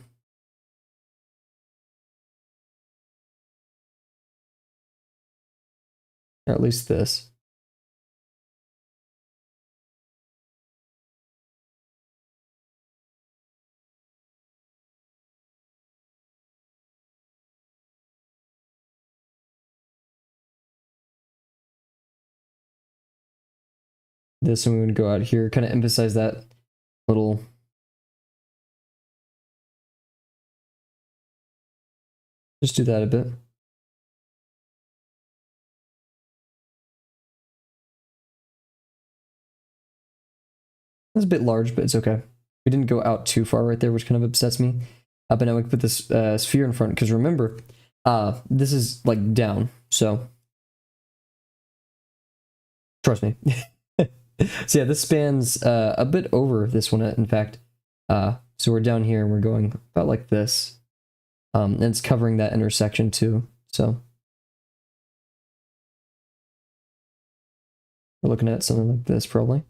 Or at least this. This, and we would go out here, kind of emphasize that little. Just do that a bit. That's a bit large, but it's okay. We didn't go out too far right there, which kind of upsets me. But now we can put this sphere in front, because remember, this is like down, so trust me. So yeah, this spans a bit over this one, in fact. So we're down here and we're going about like this. And it's covering that intersection too, so. We're looking at something like this, probably.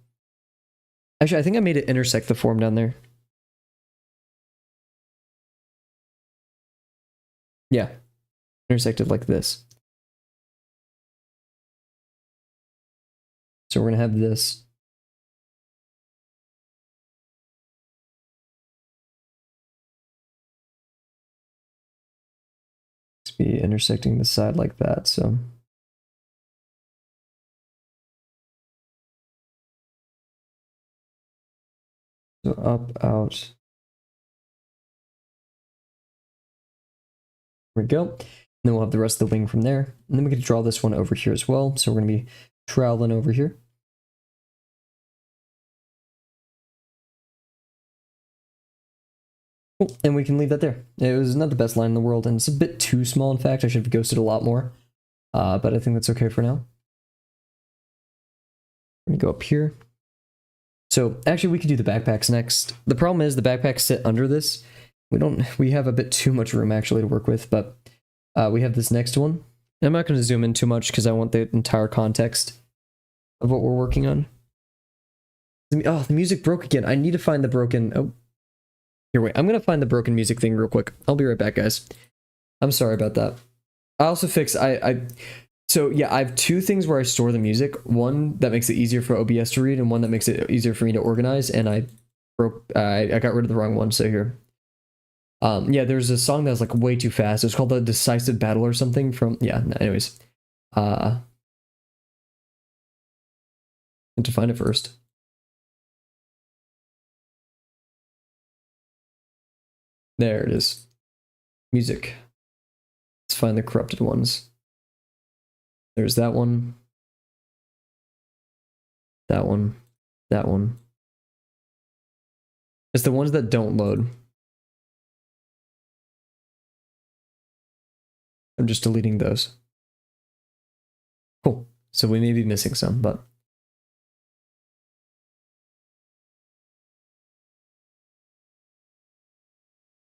Actually, I think I made it intersect the form down there. Yeah, intersected like this. So we're gonna have this. Let's be intersecting the side like that, so. So up, out. There we go. And then we'll have the rest of the wing from there. And then we can draw this one over here as well. So we're going to be troweling over here. Cool. And we can leave that there. It was not the best line in the world, and it's a bit too small, in fact. I should have ghosted a lot more. But I think that's okay for now. Let me go up here. So actually we could do the backpacks next. The problem is the backpacks sit under this. We have a bit too much room actually to work with, but we have this next one. And I'm not going to zoom in too much because I want the entire context of what we're working on. Oh, the music broke again. I need to find the broken... Oh, here, wait. I'm going to find the broken music thing real quick. I'll be right back, guys. I'm sorry about that. I also fixed... So yeah, I have two things where I store the music. One that makes it easier for OBS to read, and one that makes it easier for me to organize. And I got rid of the wrong one. So here, yeah, there's a song that was like way too fast. It was called the Decisive Battle or something from. Yeah. Anyways, I have to find it first. There it is. Music. Let's find the corrupted ones. There's that one. That one. That one. It's the ones that don't load. I'm just deleting those. Cool. So we may be missing some, but...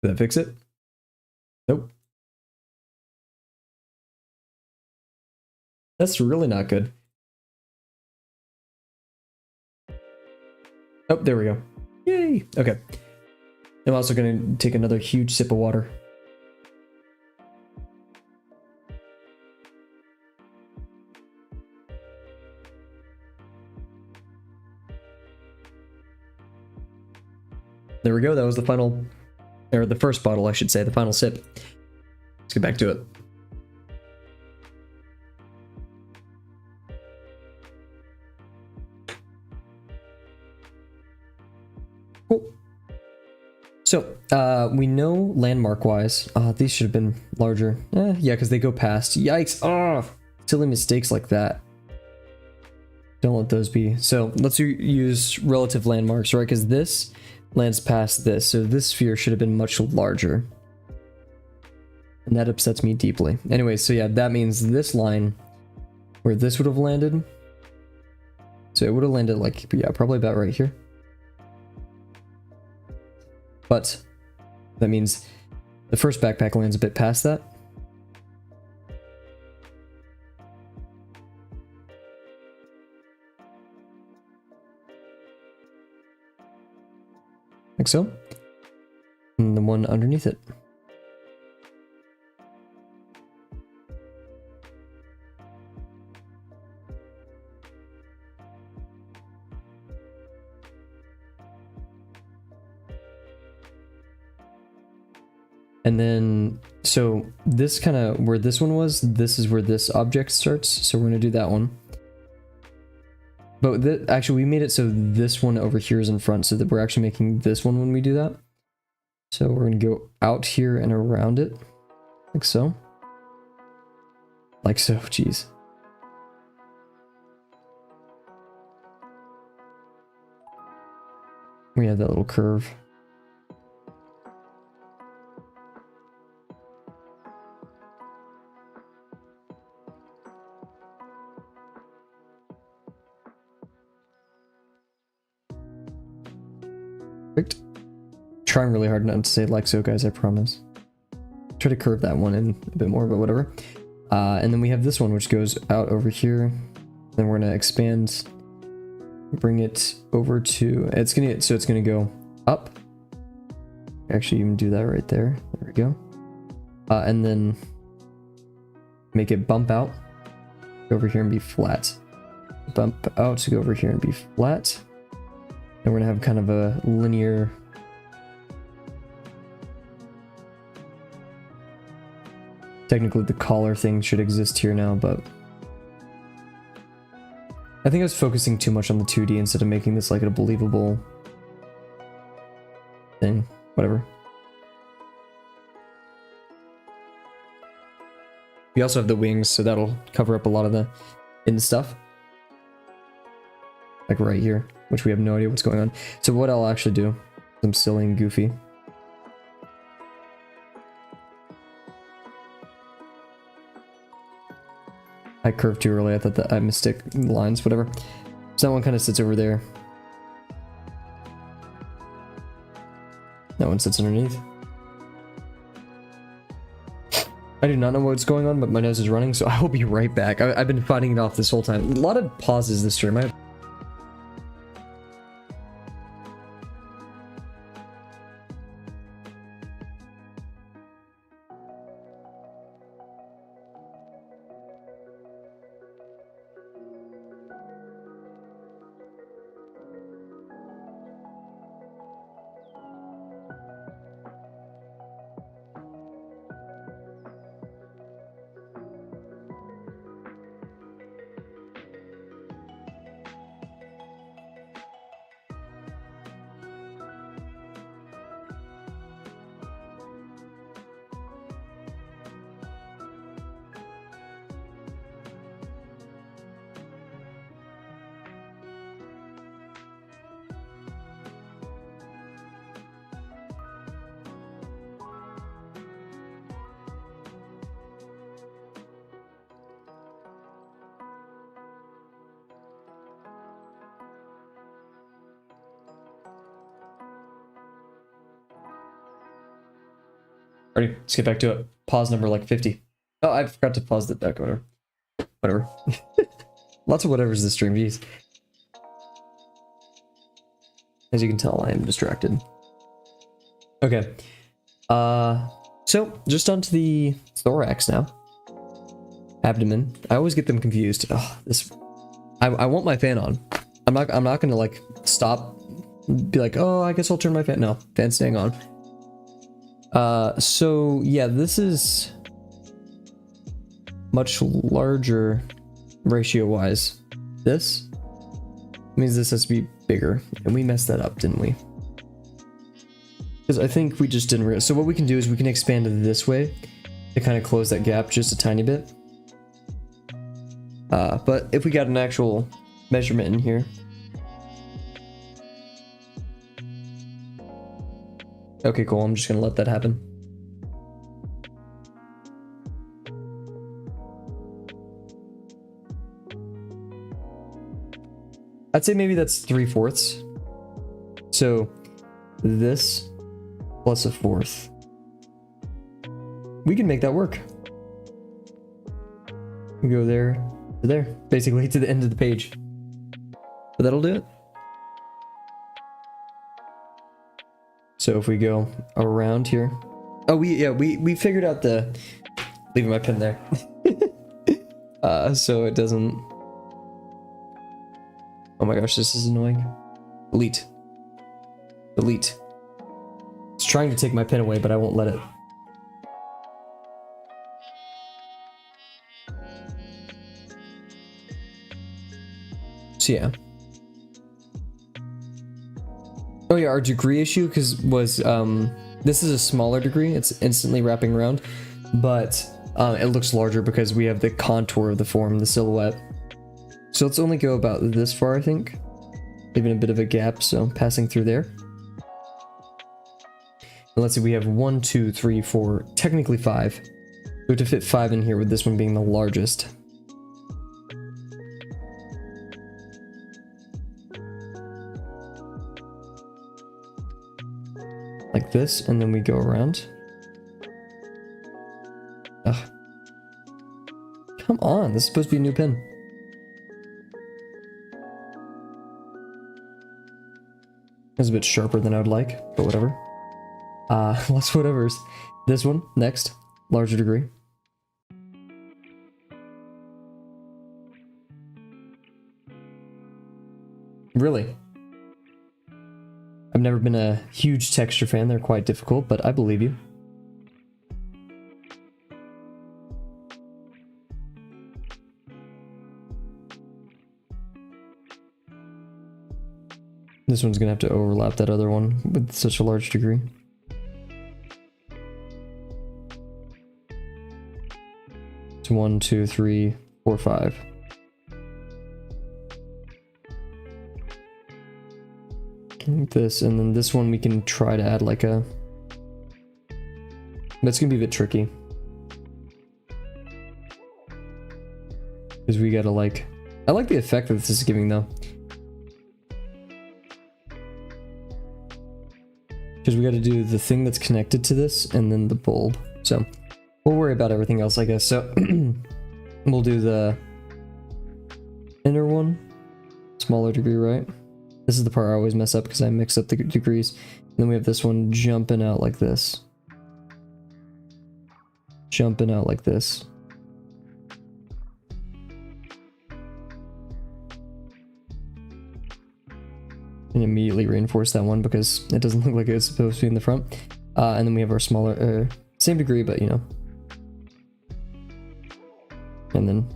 Did that fix it? Nope. That's really not good. Oh, there we go. Yay! Okay. I'm also going to take another huge sip of water. There we go. That was the final, or the first bottle, I should say, the final sip. Let's get back to it. Cool. So, we know landmark-wise, these should have been larger. Yeah, because they go past. Yikes! Oh, silly mistakes like that. Don't let those be. So, let's use relative landmarks, right? Because this lands past this, so this sphere should have been much larger. And that upsets me deeply. Anyway, so yeah, that means this line, where this would have landed, so it would have landed like, yeah, probably about right here. But that means the first backpack lands a bit past that. Like so. And the one underneath it. And then, so this kind of, where this one was, this is where this object starts. So we're going to do that one. But actually, we made it so this one over here is in front, so that we're actually making this one when we do that. So we're going to go out here and around it, like so. Like so, jeez. We have that little curve. Perfect. Trying really hard not to say like so, guys, I promise. Try to curve that one in a bit more, but whatever. And then we have this one, which goes out over here. Then we're gonna expand, bring it over to, it's gonna go up. Actually, even do that right there. There we go. And then make it bump out, go over here and be flat. Bump out to go over here and be flat. And we're gonna have kind of a linear. Technically the collar thing should exist here now, but I think I was focusing too much on the 2D instead of making this like a believable thing. Whatever. We also have the wings, so that'll cover up a lot of the in stuff. Like right here, which we have no idea what's going on. So what I'll actually do, I'm silly and goofy. I curved too early. I thought that I mistook lines, whatever. So that one kind of sits over there. That one sits underneath. I do not know what's going on, but my nose is running, so I will be right back. I've been fighting it off this whole time. A lot of pauses this stream. Alrighty, let's get back to it. Pause number like 50. Oh, I forgot to pause it back. Whatever. Lots of whatevers this stream, jeez. As you can tell, I am distracted. Okay. So just onto the thorax now. Abdomen. I always get them confused. Oh, this. I want my fan on. I'm not gonna like stop. Be like, oh, I guess I'll turn my fan. No, fan's staying on. So yeah, this is much larger ratio-wise. This means this has to be bigger, and we messed that up, didn't we? Because I think we just didn't realize. So what we can do is we can expand it this way to kind of close that gap just a tiny bit. But if we got an actual measurement in here. Okay, cool. I'm just gonna let that happen. I'd say maybe that's 3/4. So this plus 1/4. We can make that work. We go there to there, basically to the end of the page. But that'll do it. So if we go around here, oh, we figured out the leaving my pen there, so it doesn't. Oh my gosh, this is annoying. Delete. It's trying to take my pen away, but I won't let it. So yeah. Oh yeah, our degree issue was this is a smaller degree. It's instantly wrapping around, but it looks larger because we have the contour of the form, the silhouette. So let's only go about this far, I think, leaving a bit of a gap. So passing through there. And let's see, we have 1, 2, 3, 4, technically 5. We have to fit 5 in here, with this one being the largest. Like this, and then we go around. Ugh. Come on, this is supposed to be a new pin. It's a bit sharper than I would like, but whatever. Less whatevers. This one, next. Larger degree. Really? I've never been a huge texture fan. They're quite difficult, but I believe you. This one's gonna have to overlap that other one with such a large degree. So 1, 2, 3, 4, 5. Like this, and then this one we can try to add like a... That's gonna be a bit tricky. Because we gotta like... I like the effect that this is giving though. Because we gotta do the thing that's connected to this, and then the bulb. So, we'll worry about everything else, I guess. So, we'll do the inner one. Smaller degree, right? This is the part I always mess up because I mix up the degrees. And then we have this one jumping out like this. Jumping out like this. And immediately reinforce that one because it doesn't look like it's supposed to be in the front. And then we have our smaller, same degree, but you know. And then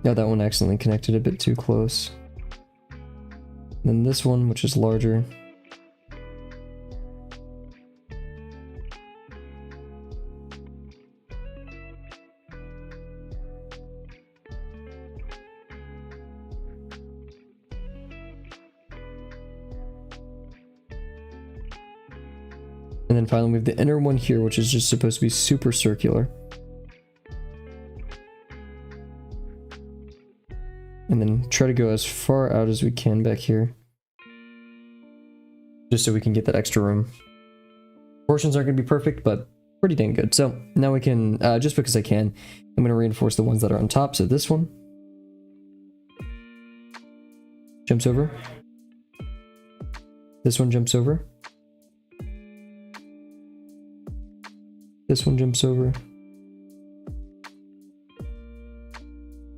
yeah, that one accidentally connected a bit too close. And then this one, which is larger. And then finally we have the inner one here, which is just supposed to be super circular. And then try to go as far out as we can back here. Just so we can get that extra room. Portions aren't going to be perfect, but pretty dang good. So now we can, just because I can, I'm going to reinforce the ones that are on top. So this one jumps over. This one jumps over. This one jumps over.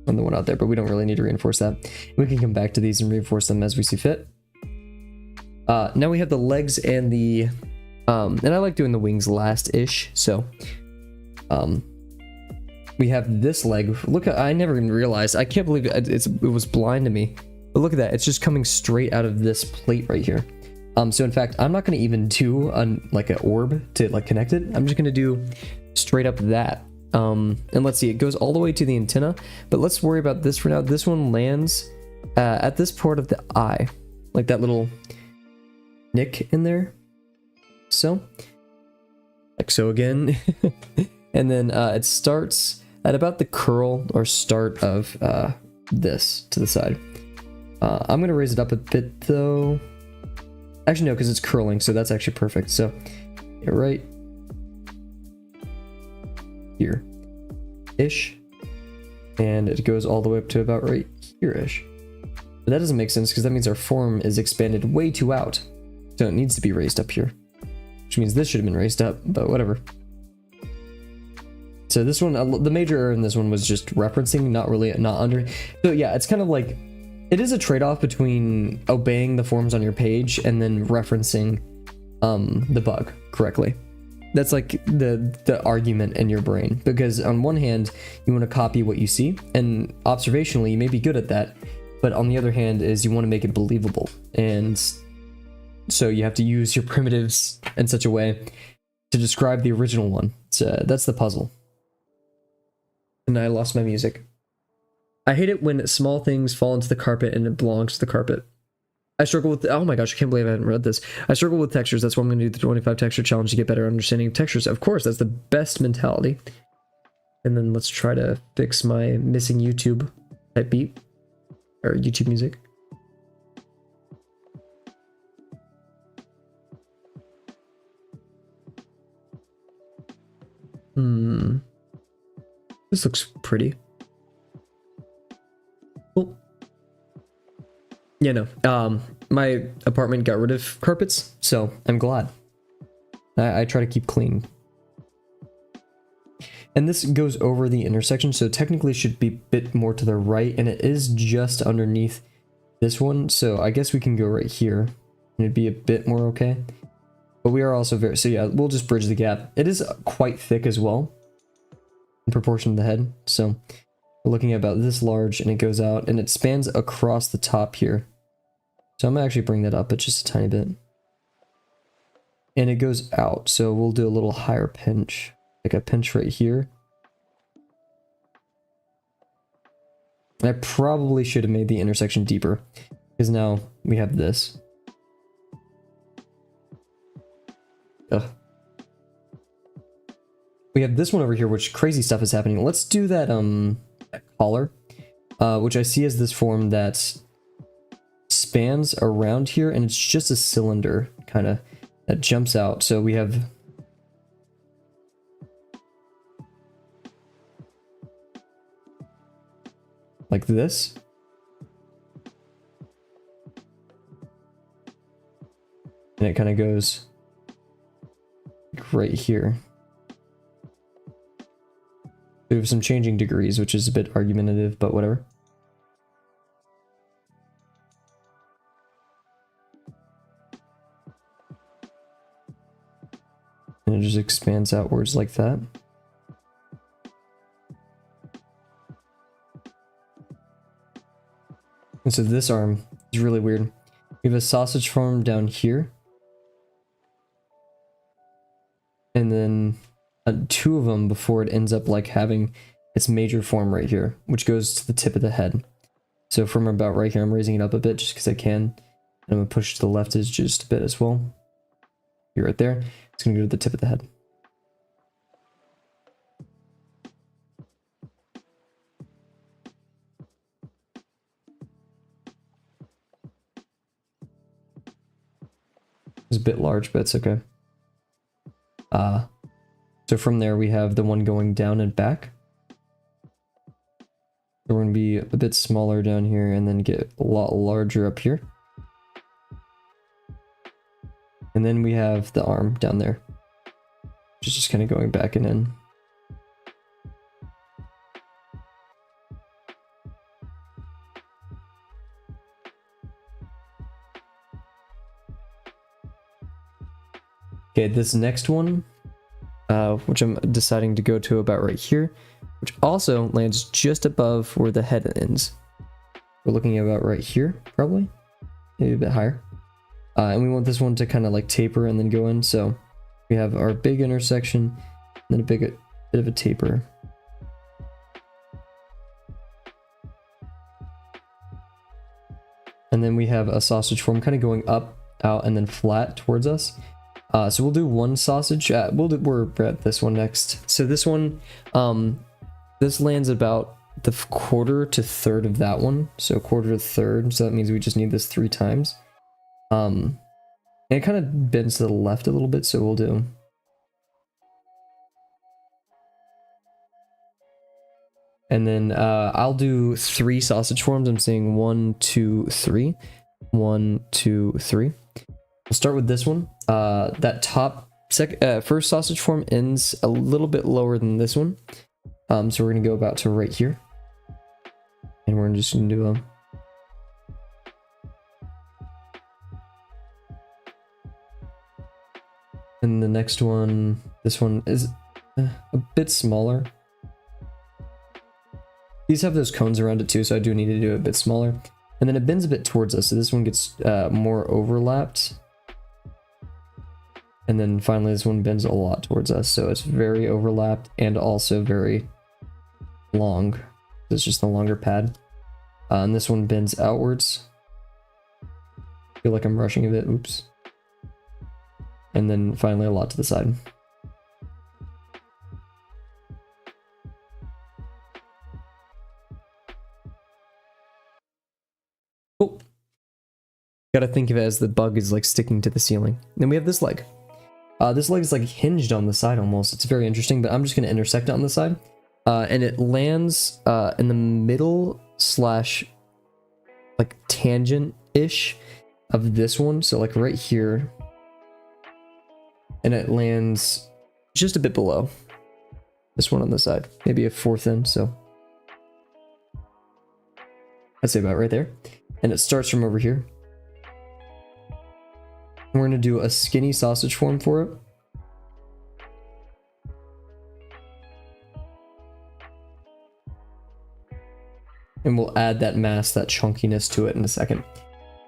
And the one out there, but we don't really need to reinforce that. We can come back to these and reinforce them as we see fit. Now we have the legs and the, and I like doing the wings last-ish, so, we have this leg. Look, I never even realized, I can't believe it was blind to me, but look at that, it's just coming straight out of this plate right here. So in fact, I'm not going to even do like an orb to like connect it. I'm just going to do straight up that. And let's see, it goes all the way to the antenna, but let's worry about this for now. This one lands at this part of the eye, like that little nick in there. So, like so again. And then it starts at about the curl or start of this to the side. I'm going to raise it up a bit though. Actually, no, because it's curling, so that's actually perfect. So, right here-ish. And it goes all the way up to about right here-ish. But that doesn't make sense, because that means our form is expanded way too out. So it needs to be raised up here. Which means this should have been raised up, but whatever. So this one, the major error in this one was just referencing, not under. So yeah, it's kind of like, it is a trade-off between obeying the forms on your page and then referencing the bug correctly. That's like the argument in your brain, because on one hand you want to copy what you see, and observationally you may be good at that, but on the other hand is you want to make it believable, and so you have to use your primitives in such a way to describe the original one. So that's the puzzle. And I lost my music. I hate it when small things fall into the carpet and it belongs to the carpet. I struggle with, oh my gosh, I can't believe I haven't read this. I struggle with textures. That's why I'm going to do the 25 texture challenge to get better understanding of textures. Of course, that's the best mentality. And then let's try to fix my missing YouTube type beat, or YouTube music. This looks pretty. Cool. Yeah, no. My apartment got rid of carpets, so I'm glad. I try to keep clean. And this goes over the intersection, so technically it should be a bit more to the right, and it is just underneath this one, so I guess we can go right here, and it'd be a bit more okay. But we are also very, so yeah, we'll just bridge the gap. It is quite thick as well, in proportion to the head, so we're looking at about this large, and it goes out, and it spans across the top here. So I'm gonna actually bring that up just a tiny bit. and it goes out. So we'll do a little higher pinch, like a pinch right here. I probably should have made the intersection deeper, because now we have this. Ugh. We have this one over here, which crazy stuff is happening. Let's do that collar, which I see as this form that spans around here, and it's just a cylinder kind of that jumps out. So we have like this. And it kind of goes right here. We have some changing degrees, which is a bit argumentative, but whatever. And it just expands outwards like that. And so this arm is really weird. We have a sausage form down here. And then two of them before it ends up like having its major form right here, which goes to the tip of the head. So from about right here, I'm raising it up a bit just because I can. And I'm going to push to the left is just a bit as well. You're right there. It's going to go to the tip of the head. It's a bit large, but it's okay. So from there we have the one going down and back. So we're going to be a bit smaller down here and then get a lot larger up here. And then we have the arm down there, which is just kind of going back and in. Okay, this next one, which I'm deciding to go to about right here, which also lands just above where the head ends. We're looking at about right here, probably, maybe a bit higher. And we want this one to kind of like taper and then go in. So we have our big intersection, and then a bit of a taper. And then we have a sausage form kind of going up, out, and then flat towards us. So we'll do one sausage. We're at this one next. So this one, this lands about the quarter to third of that one. So quarter to third. So that means we just need this 3 times. And it kind of bends to the left a little bit. So we'll do. And then I'll do 3 sausage forms. I'm saying 1, 2, 3. 1, 2, 3. We'll start with this one. That top first sausage form ends a little bit lower than this one. So we're gonna go about to right here. And we're just gonna do a and the next one, this one is a bit smaller. These have those cones around it too, so I do need to do it a bit smaller. And then it bends a bit towards us, so this one gets more overlapped. And then finally this one bends a lot towards us, so it's very overlapped and also very long. It's just a longer pad. And this one bends outwards. I feel like I'm rushing a bit, oops. And then finally a lot to the side. Cool. Gotta think of it as the bug is like sticking to the ceiling. Then we have this leg. This leg is like hinged on the side almost. It's very interesting, but I'm just gonna intersect it on the side. And it lands in the middle slash like tangent-ish of this one. So like right here. And it lands just a bit below this one on the side. Maybe a 4th in, so I'd say about right there. And it starts from over here. And we're gonna do a skinny sausage form for it. And we'll add that mass, that chunkiness to it in a second.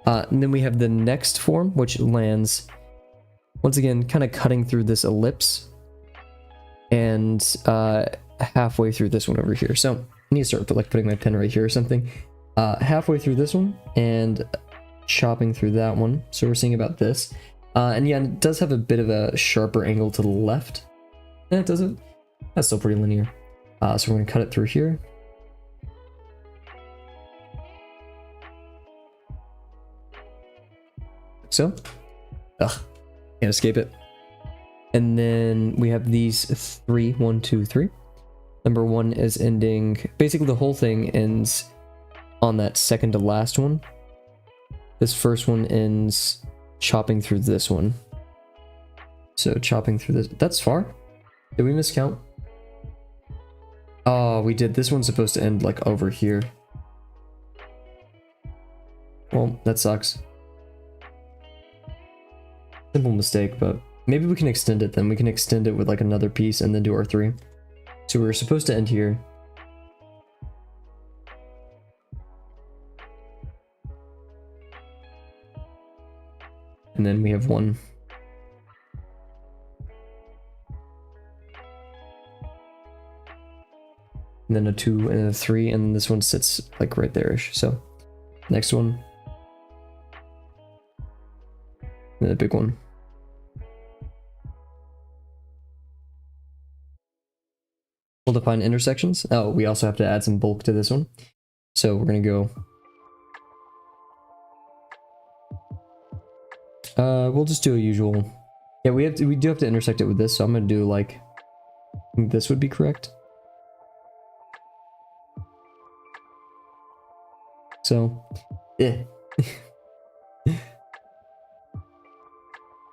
And then we have the next form, which lands once again, kind of cutting through this ellipse and halfway through this one over here. So I need to start like putting my pen right here or something. Halfway through this one and chopping through that one. So we're seeing about this. And yeah, it does have a bit of a sharper angle to the left. Yeah, it doesn't. That's still pretty linear. So we're going to cut it through here. So, can't escape it. And then we have these three, 1, 2, 3. Number 1 is ending, basically the whole thing ends on that second to last one. This first one ends chopping through this one. So chopping through this, that's far. Did we miscount? Oh, we did. This one's supposed to end like over here. Well, that sucks. Simple mistake, but maybe we can extend it then. We can extend it with like another piece and then do our 3. So we're supposed to end here. And then we have 1. And then a 2 and a 3, and this one sits like right there-ish. So next one. And a big one. We'll define intersections. Oh, we also have to add some bulk to this one. So we're gonna go. We'll just do a usual. Yeah, we do have to intersect it with this. So I'm gonna do like, I think this would be correct. So,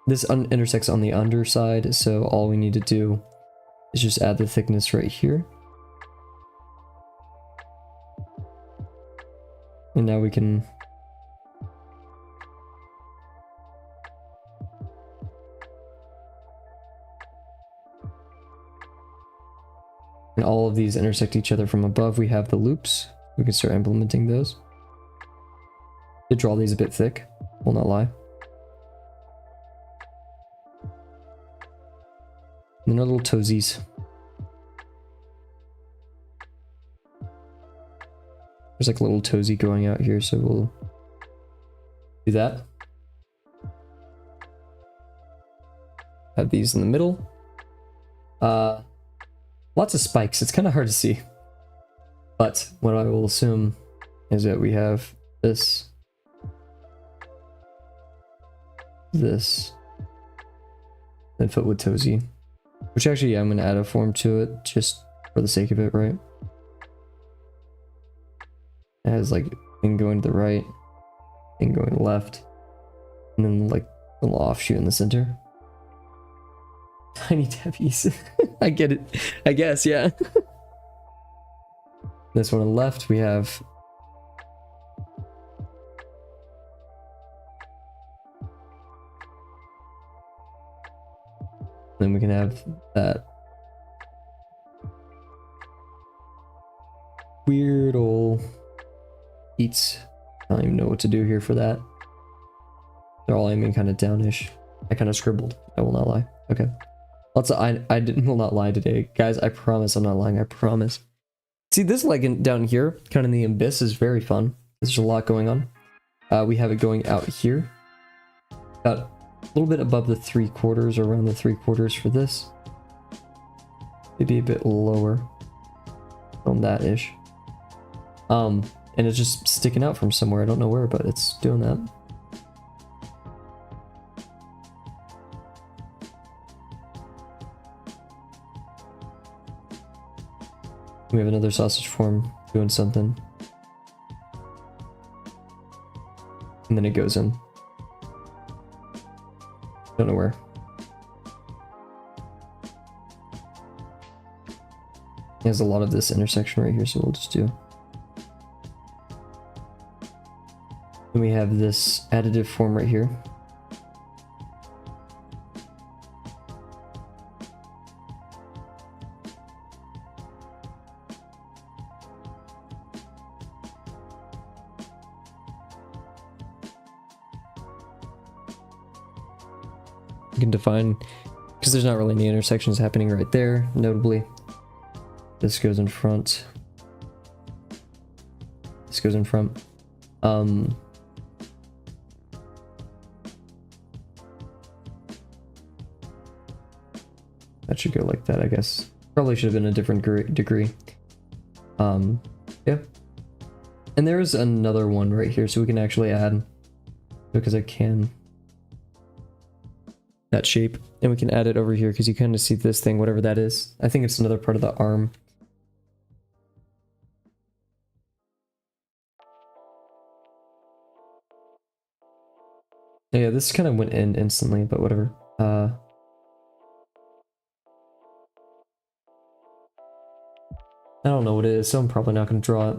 this intersects on the underside, so all we need to do is just add the thickness right here. And now we can... And all of these intersect each other from above. We have the loops. We can start implementing those. To draw these a bit thick, will not lie. And then our little toesies. There's like a little toesy going out here, so we'll do that. Have these in the middle. Lots of spikes. It's kind of hard to see. But what I will assume is that we have this, and footwood toesy. Which actually, yeah, I'm going to add a form to it just for the sake of it, right? It has like thing going to the right, thing going left, and then like a little offshoot in the center. Tiny tabbies. I get it. I guess, yeah. This one on the left, we have then we can have that weird old eats. I don't even know what to do here for that. They're all aiming kind of downish. I kind of scribbled. I will not lie. Okay. Lots of I will not lie today, guys. I promise I'm not lying. I promise. See, this like down here, kind of in the abyss, is very fun. There's a lot going on. We have it going out here, about a little bit above the 3/4, around the 3/4 for this. Maybe a bit lower on that ish. And it's just sticking out from somewhere. I don't know where, but it's doing that. We have another sausage form doing something. And then it goes in. Don't know where. There's a lot of this intersection right here, so we'll just do. Then we have this additive form right here. You can define, because there's not really any intersections happening right there, notably. This goes in front. This goes in front. That should go like that, I guess. Probably should have been a different degree. Yeah. And there's another one right here, so we can actually add, because I can, that shape, and we can add it over here because you kind of see this thing, whatever that is. I think it's another part of the arm. Yeah, this kind of went in instantly, but whatever. I don't know what it is, so I'm probably not going to draw it.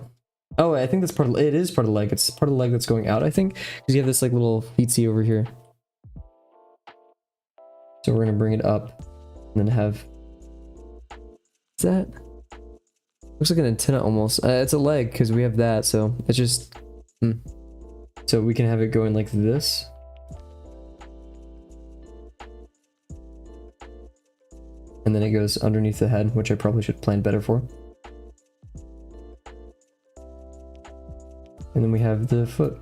Oh, I think that's part of, it is part of the leg. It's part of the leg that's going out, I think, because you have this like little feetsy over here. So we're going to bring it up and then have, is that? Looks like an antenna almost. It's a leg because we have that, so it's just, So we can have it going like this. And then it goes underneath the head, which I probably should plan better for. And then we have the foot.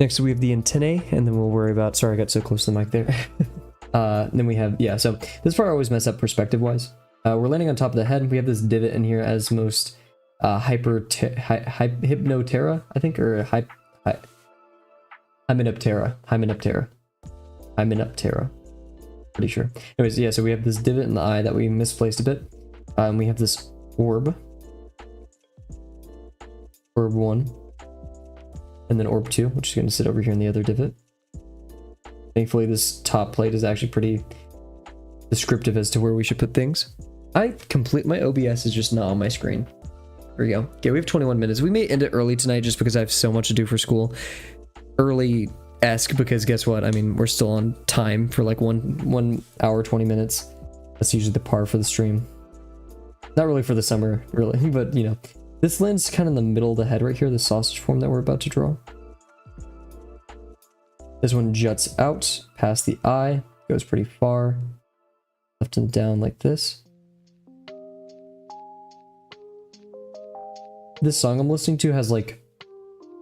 Next we have the antennae, and then we'll worry about, sorry I got so close to the mic there. Then we have, yeah, so this part I always mess up perspective wise. We're landing on top of the head. We have this divot in here as most Hypnoptera, I think, or Hymenoptera. Pretty sure. Anyways, yeah, so we have this divot in the eye that we misplaced a bit. We have this orb. Orb 1. And then orb 2, which is going to sit over here in the other divot. Thankfully, this top plate is actually pretty descriptive as to where we should put things. My OBS is just not on my screen. There we go. Yeah, we have 21 minutes. We may end it early tonight just because I have so much to do for school. Early-esque, because guess what? I mean, we're still on time for like 1 hour, 20 minutes. That's usually the par for the stream. Not really for the summer, really, but you know. This lands kind of in the middle of the head right here, the sausage form that we're about to draw. This one juts out past the eye, goes pretty far, left and down like this. This song I'm listening to has like,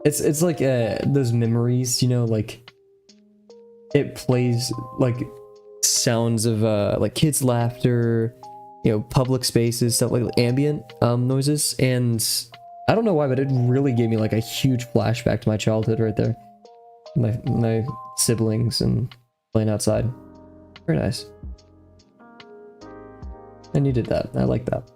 it's like those memories, you know, like it plays like sounds of like kids' laughter, you know, public spaces, stuff like ambient noises, and I don't know why, but it really gave me like a huge flashback to my childhood right there. My siblings and playing outside. Very nice. I needed that. I like that.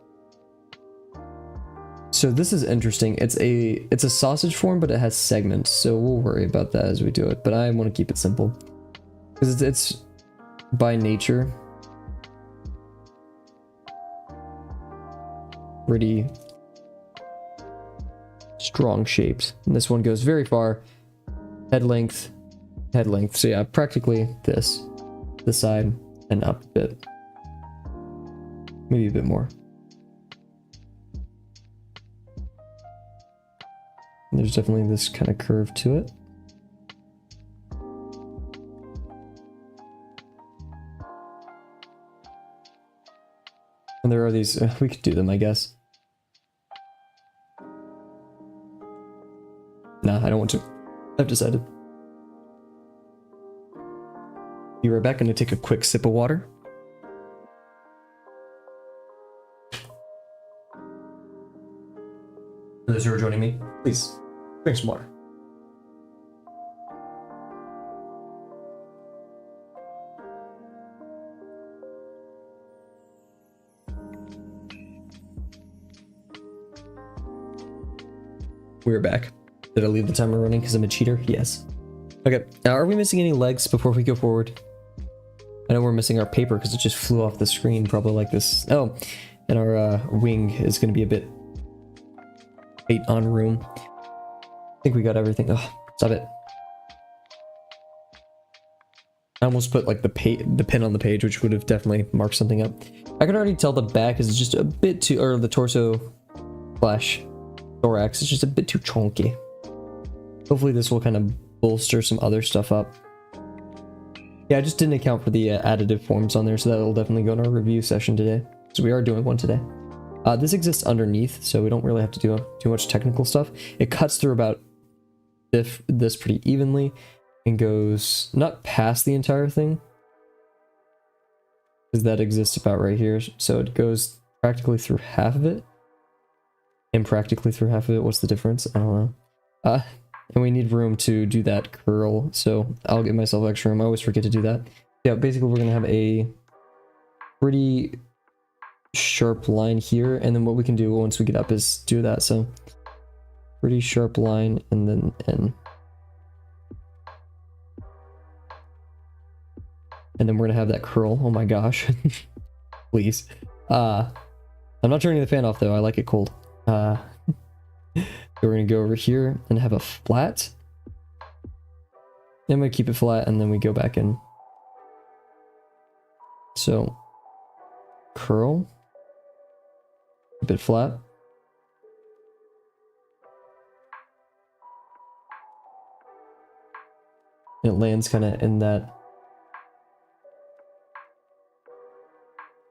So this is interesting. It's a sausage form, but it has segments, so we'll worry about that as we do it. But I want to keep it simple because it's by nature pretty strong shaped. And this one goes very far. Head length. So yeah, practically this side and up a bit. Maybe a bit more. And there's definitely this kind of curve to it. And there are these, we could do them, I guess. Nah, I don't want to. I've decided. Be right back. I'm gonna take a quick sip of water. For those who are joining me, please drink some water. We're back. Did I leave the timer running because I'm a cheater? Yes. Okay, now are we missing any legs before we go forward? I know we're missing our paper because it just flew off the screen, probably like this. Oh, and our wing is going to be a bit tight on room. I think we got everything. Oh, stop it. I almost put like the pin on the page, which would have definitely marked something up. I can already tell the back is just a bit too, or the torso slash thorax is just a bit too chunky. Hopefully this will kind of bolster some other stuff up. Yeah, I just didn't account for the additive forms on there, so that'll definitely go in our review session today. So we are doing one today. This exists underneath, so we don't really have to do too much technical stuff. It cuts through about this pretty evenly and goes not past the entire thing, because that exists about right here. So it goes practically through half of it, and practically through half of it. What's the difference? I don't know. And we need room to do that curl, so I'll give myself extra room. I always forget to do that. Yeah, basically we're gonna have a pretty sharp line here, and then what we can do once we get up is do that. So pretty sharp line, and then N. And then we're gonna have that curl. Oh my gosh. Please. I'm not turning the fan off though, I like it cold. We're gonna go over here and have a flat. Then we keep it flat, and then we go back in. So curl, a bit flat. It lands kind of in that,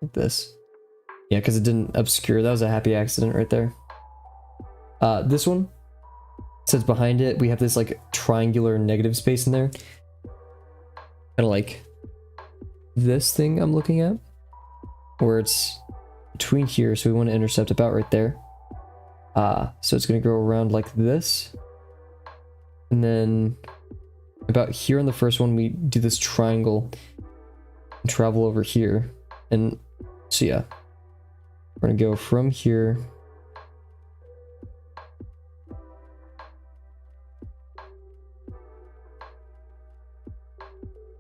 like this. Yeah, because it didn't obscure. That was a happy accident right there. This one says behind it we have this like triangular negative space in there, kind of like this thing I'm looking at, where it's between here, so we want to intercept about right there. So it's going to go around like this, and then about here on the first one we do this triangle and travel over here. And so yeah, we're going to go from here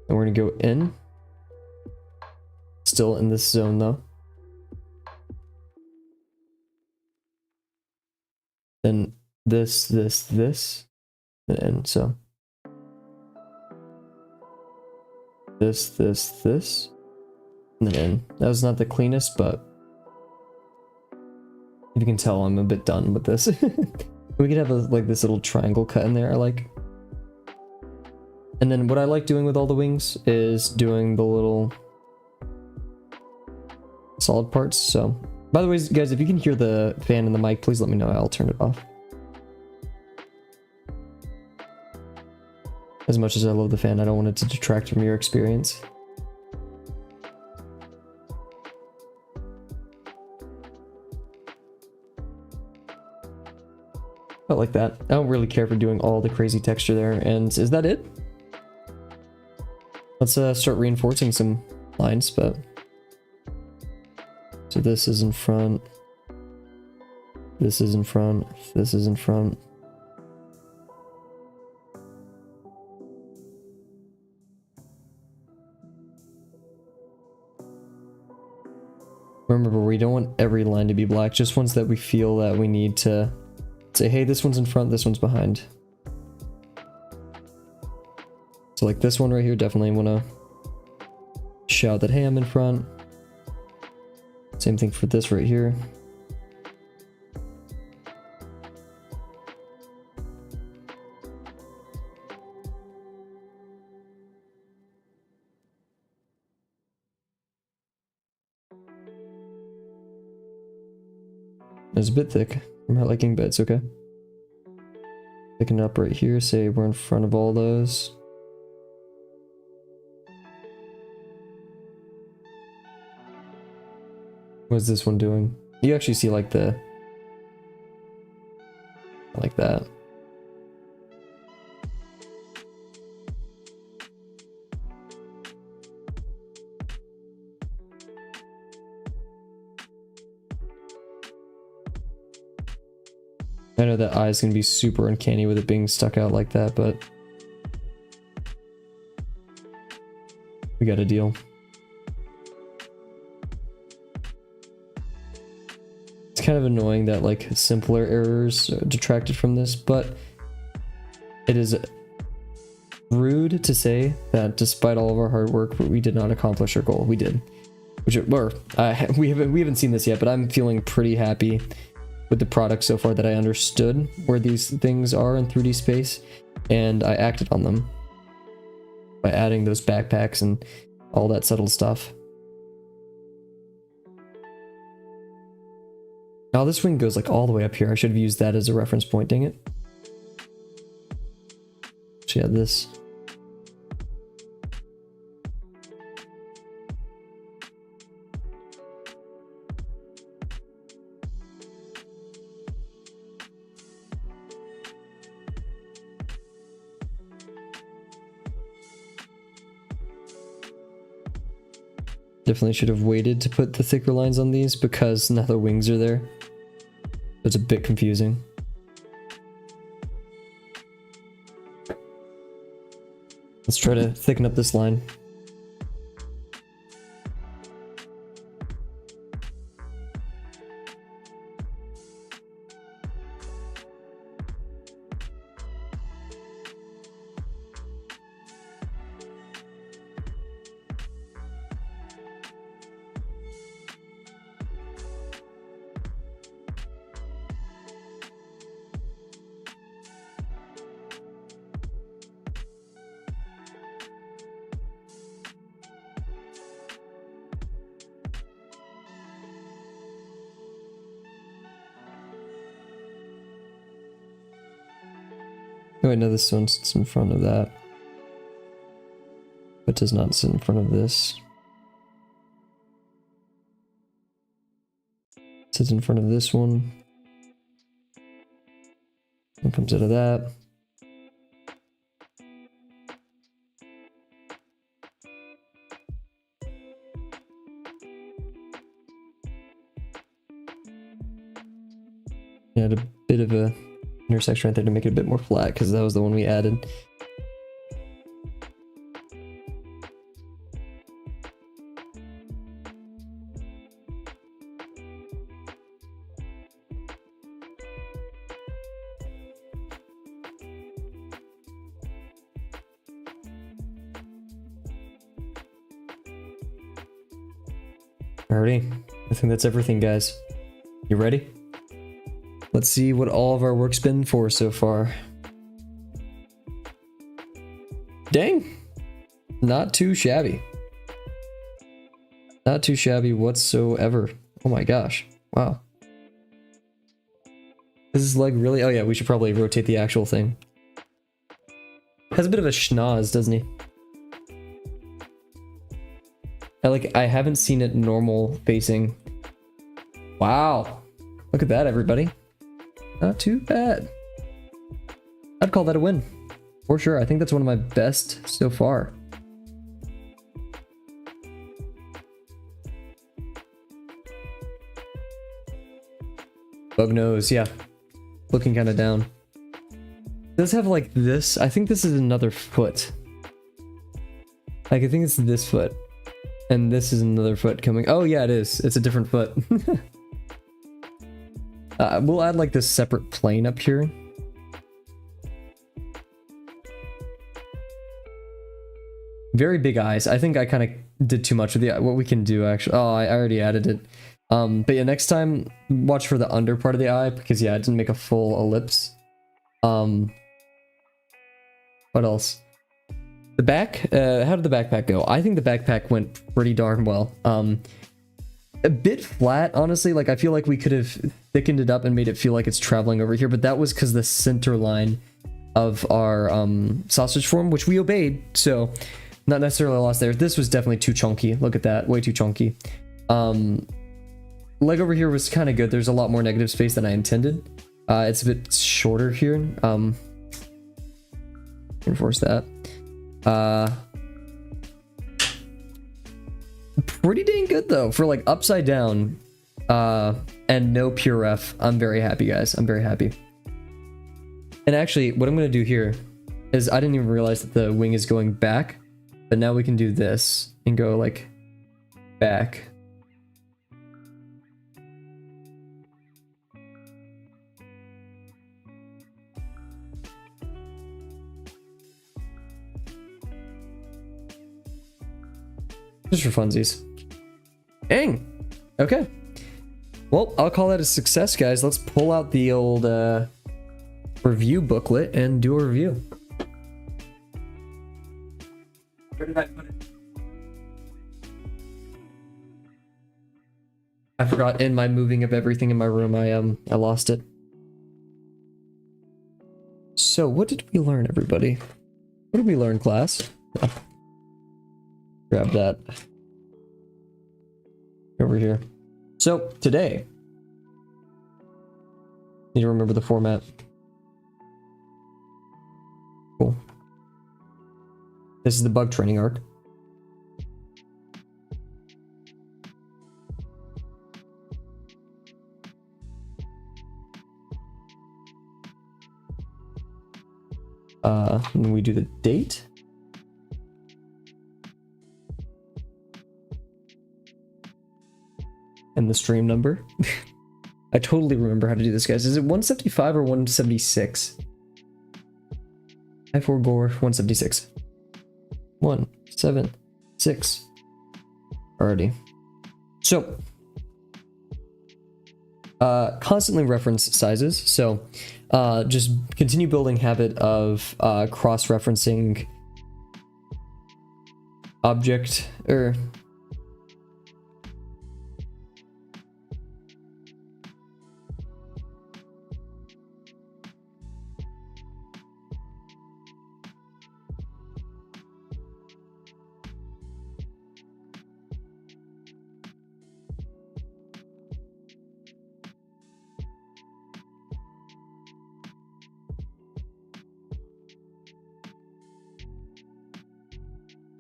and we're gonna go in, still in this zone though. Then this, and so this, and then in. That was not the cleanest, but if you can tell, I'm a bit done with this. We could have like this little triangle cut in there, I like. And then what I like doing with all the wings is doing the little solid parts. So, by the way, guys, if you can hear the fan and the mic, please let me know. I'll turn it off. As much as I love the fan, I don't want it to detract from your experience. I like that. I don't really care for doing all the crazy texture there. And is that it? Let's start reinforcing some lines, but so this is in front, this is in front, this is in front. Remember, we don't want every line to be black, just ones that we feel that we need to say, hey, this one's in front, this one's behind. So like this one right here, definitely want to shout that, hey, I'm in front. Same thing for this right here. It's a bit thick. I'm not liking, but it's okay. Picking it up right here, say we're in front of all those. What's this one doing? You actually see like the, like that. I know that eye is gonna be super uncanny with it being stuck out like that, but we got a deal. It's kind of annoying that like simpler errors detracted from this, but it is rude to say that despite all of our hard work, we did not accomplish our goal. We did, we haven't seen this yet, but I'm feeling pretty happy with the product so far, that I understood where these things are in 3D space, and I acted on them by adding those backpacks and all that subtle stuff. Now this wing goes like all the way up here. I should have used that as a reference point, dang it. So yeah, this. Definitely should have waited to put the thicker lines on these, because now the wings are there. It's a bit confusing. Let's try to thicken up this line. Oh wait, no, this one sits in front of that, but does not sit in front of this. It sits in front of this one. One comes out of that. Yeah, a bit of a intersection right there to make it a bit more flat, because that was the one we added. Alrighty, I think that's everything, guys. You ready? Let's see what all of our work's been for so far. Dang! Not too shabby. Not too shabby whatsoever. Oh my gosh. Wow. Is this leg really? Oh yeah, we should probably rotate the actual thing. Has a bit of a schnoz, doesn't he? I haven't seen it normal facing. Wow. Look at that, everybody. Not too bad. I'd call that a win. For sure. I think that's one of my best so far. Bug nose, yeah. Looking kind of down. It does have like this. I think this is another foot. I think it's this foot. And this is another foot coming. Oh yeah, it is. It's a different foot. We'll add like this separate plane up here. Very big eyes. I think I kind of did too much with the eye. What we can do actually. Oh, I already added it. But yeah, next time watch for the under part of the eye, because yeah, it didn't make a full ellipse. What else? The back, how did the backpack go? I think the backpack went pretty darn well. A bit flat, honestly. Like, I feel like we could have thickened it up and made it feel like it's traveling over here, but that was because the center line of our sausage form, which we obeyed, so not necessarily a loss there. This was definitely too chunky. Look at that, way too chunky. Leg over here was kind of good. There's a lot more negative space than I intended. It's a bit shorter here. Enforce that. Pretty dang good though for like upside down and no pure ref. I'm very happy, guys. I'm very happy. And actually what I'm gonna do here is, I didn't even realize that the wing is going back, but now we can do this and go like back. Just for funsies. Dang. Okay. Well, I'll call that a success, guys. Let's pull out the old review booklet and do a review. Where did I put it? I forgot in my moving of everything in my room. I lost it. So what did we learn, everybody? What did we learn, class? Oh. Grab that over here. So today, need to remember the format. Cool. This is the bug training arc. And we do the date. And the stream number. I totally remember how to do this, guys. Is it 175 or 176? I4 Gore 176. 176. Alrighty. So constantly reference sizes. So just continue building habit of cross-referencing object or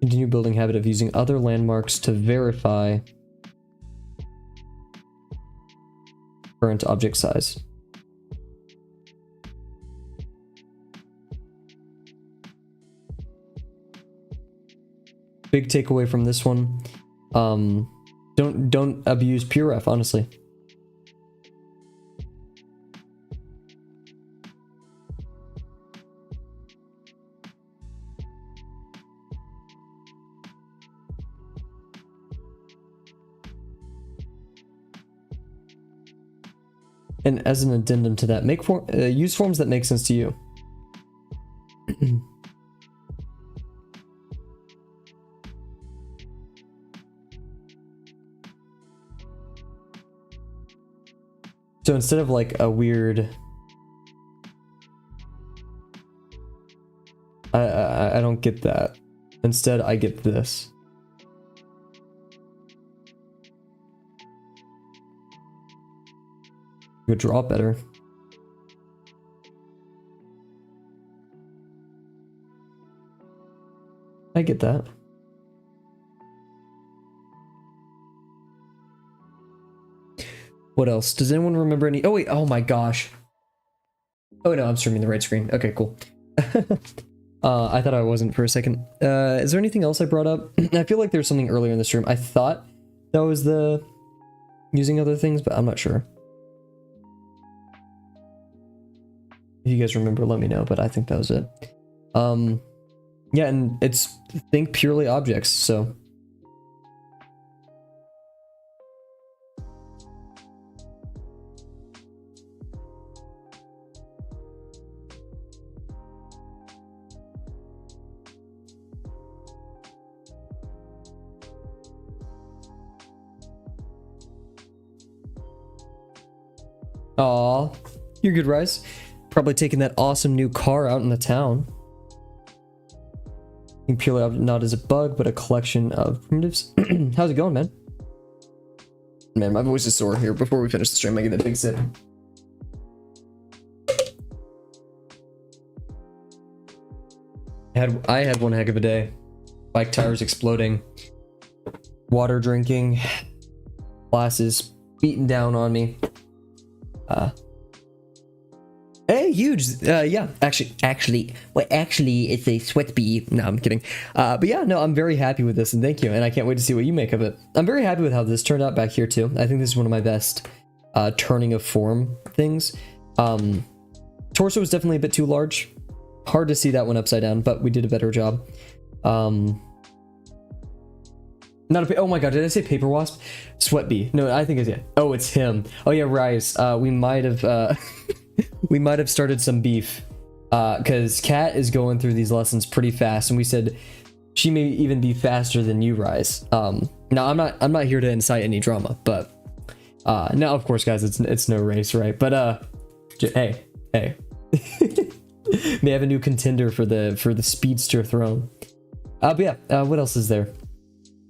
continue building habit of using other landmarks to verify current object size. Big takeaway from this one. Don't abuse puref, honestly. And as an addendum to that, use forms that make sense to you. So instead of like a weird, I don't get that. Instead, I get this. You could draw better. I get that. What else? Does anyone remember any? Oh wait, oh my gosh. Oh no, I'm streaming the right screen. Okay, cool. I thought I wasn't for a second. Is there anything else I brought up? I feel like there's something earlier in the stream. I thought that was the using other things, but I'm not sure. If you guys remember, let me know, but I think that was it. Yeah, and it's think purely objects, so. Aw, you're good, Rice. Probably taking that awesome new car out in the town. Think purely not as a bug, but a collection of primitives. How's it going, man? Man, my voice is sore here. Before we finish the stream, I get a big sip. I had one heck of a day. Bike tires exploding. Water drinking. Glasses beating down on me. Hey, huge. Yeah, actually, it's a sweat bee. No, I'm kidding. But yeah, no, I'm very happy with this, and thank you. And I can't wait to see what you make of it. I'm very happy with how this turned out back here too. I think this is one of my best turning of form things. Torso was definitely a bit too large. Hard to see that one upside down, but we did a better job. Not a, oh my god, did I say paper wasp? Sweat bee. No, I think it's, yeah. Oh, it's him. Oh yeah, Rise. We might have, we might have started some beef. Cause Kat is going through these lessons pretty fast, and we said she may even be faster than you, Rise. Now I'm not here to incite any drama, but, now of course guys, it's no race, right? But, hey. May have a new contender for the speedster throne. But yeah, what else is there?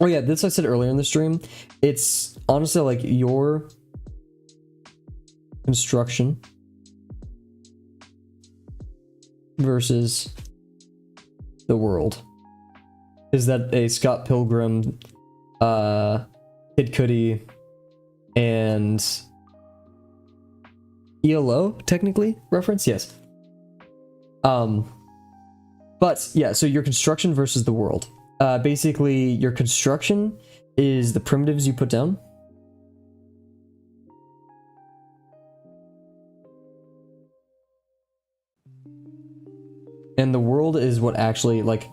Oh yeah, this I said earlier in the stream. It's honestly like your construction versus the world. Is that a Scott Pilgrim, Kid Cudi, and ELO technically reference? Yes. But yeah, so your construction versus the world. Basically, your construction is the primitives you put down. And the world is what actually, like,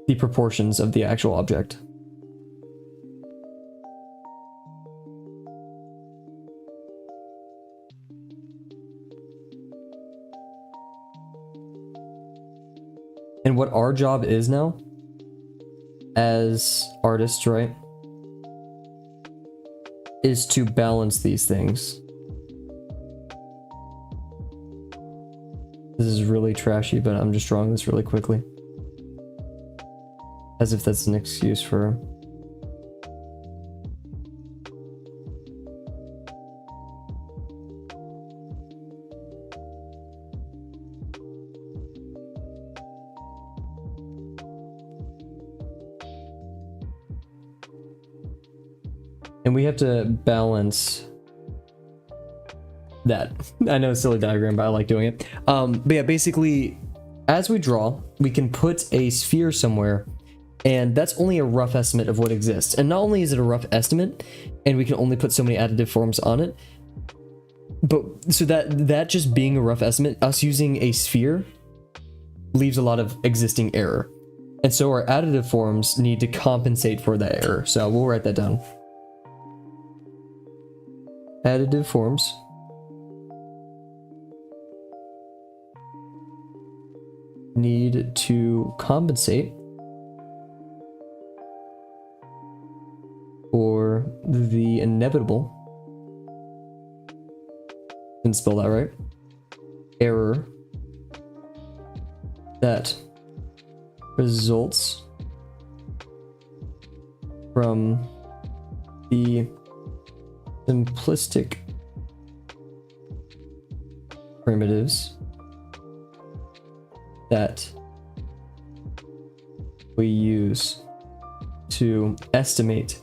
the proportions of the actual object. And what our job is now, as artists, right, is to balance these things. This is really trashy, but I'm just drawing this really quickly. As if that's an excuse for... And we have to balance that. I know it's a silly diagram, but I like doing it. But yeah, basically, as we draw, we can put a sphere somewhere, and that's only a rough estimate of what exists. And not only is it a rough estimate, and we can only put so many additive forms on it, but so that just being a rough estimate, us using a sphere leaves a lot of existing error. And so our additive forms need to compensate for that error. So we'll write that down. Additive forms need to compensate for the inevitable, didn't spell that right, error that results from the simplistic primitives that we use to estimate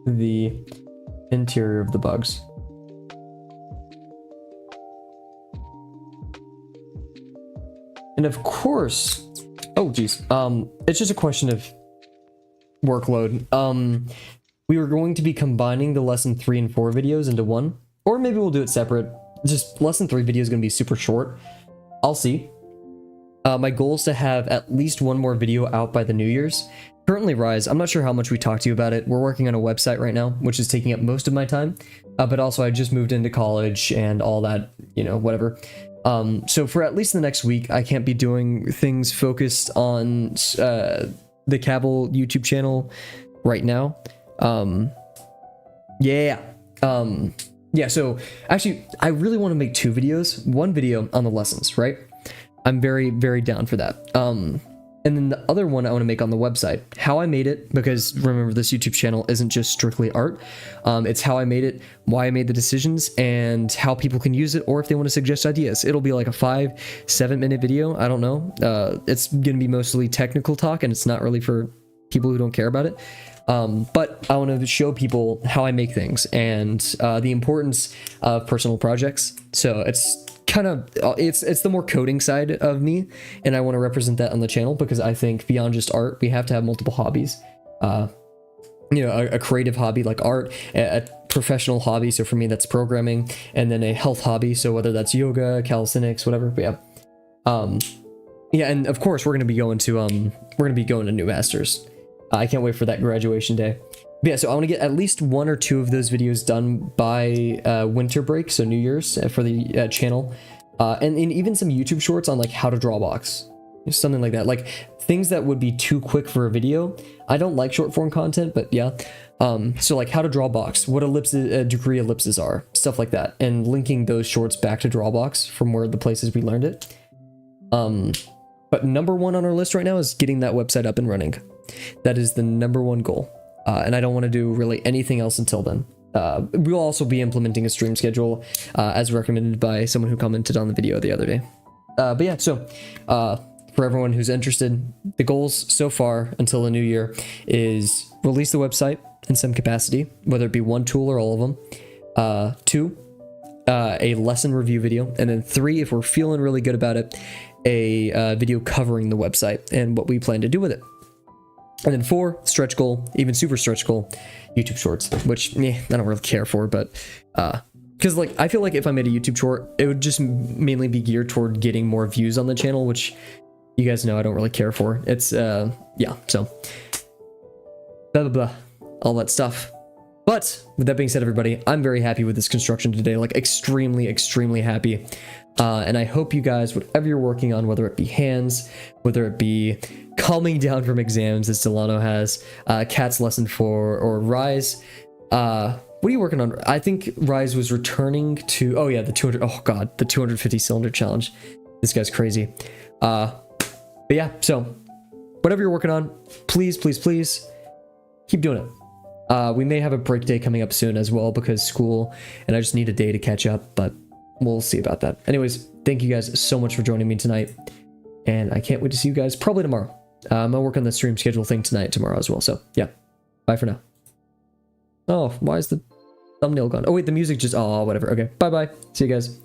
the interior of the bugs. And of course, oh geez, it's just a question of workload. We were going to be combining the lesson 3 and 4 videos into one, or maybe we'll do it separate. Just lesson 3 video is going to be super short. I'll see. My goal is to have at least one more video out by the New Year's. Currently, Rise, I'm not sure how much we talked to you about it. We're working on a website right now, which is taking up most of my time. But also, I just moved into college and all that, you know, whatever. So for at least the next week, I can't be doing things focused on the Kavel YouTube channel right now. Yeah, so actually, I really want to make 2 videos. One video on the lessons, right? I'm very, very down for that. And then the other one I want to make on the website, how I made it, because remember, this YouTube channel isn't just strictly art. It's how I made it, why I made the decisions, and how people can use it, or if they want to suggest ideas. It'll be like a 5-7 minute video. I don't know. It's going to be mostly technical talk, and it's not really for people who don't care about it. But I want to show people how I make things and the importance of personal projects. So it's kind of, it's the more coding side of me, and I want to represent that on the channel because I think beyond just art, we have to have multiple hobbies. You know, a creative hobby like art, a professional hobby. So for me, that's programming, and then a health hobby. So whether that's yoga, calisthenics, whatever. But yeah. Yeah, and of course we're going to be going to we're gonna be going to New Masters. I can't wait for that graduation day. But yeah, so I want to get at least 1 or 2 of those videos done by winter break, so New Year's for the channel, and even some YouTube shorts on like how to draw box, something like that, like things that would be too quick for a video. I don't like short form content, but yeah. So like how to draw box, what degree ellipses are, stuff like that, and linking those shorts back to Drawbox from where the places we learned it. But number 1 on our list right now is getting that website up and running. That is the number 1 goal. And I don't want to do really anything else until then. We'll also be implementing a stream schedule as recommended by someone who commented on the video the other day. But yeah, so for everyone who's interested, the goals so far until the new year is release the website in some capacity, whether it be 1 tool or all of them. 2, a lesson review video. And then 3, if we're feeling really good about it, a video covering the website and what we plan to do with it. And then 4, stretch goal, even super stretch goal, YouTube shorts, which I don't really care for, but because like I feel like if I made a YouTube short, it would just mainly be geared toward getting more views on the channel, which you guys know I don't really care for. It's yeah, so blah blah blah, all that stuff. But with that being said, everybody, I'm very happy with this construction today, like extremely happy. And I hope you guys, whatever you're working on, whether it be hands, whether it be calming down from exams, as Delano has, Cat's lesson 4, or Rise. What are you working on? I think Rise was returning to, oh yeah, the 250 cylinder challenge. This guy's crazy. But yeah, so whatever you're working on, please keep doing it. We may have a break day coming up soon as well because school, and I just need a day to catch up, but we'll see about that. Anyways, thank you guys so much for joining me tonight, and I can't wait to see you guys probably tomorrow. I'm gonna work on the stream schedule thing tomorrow as well, so yeah, bye for now. Oh, why is the thumbnail gone? Oh wait, the music just, oh, whatever. Okay, bye, see you guys.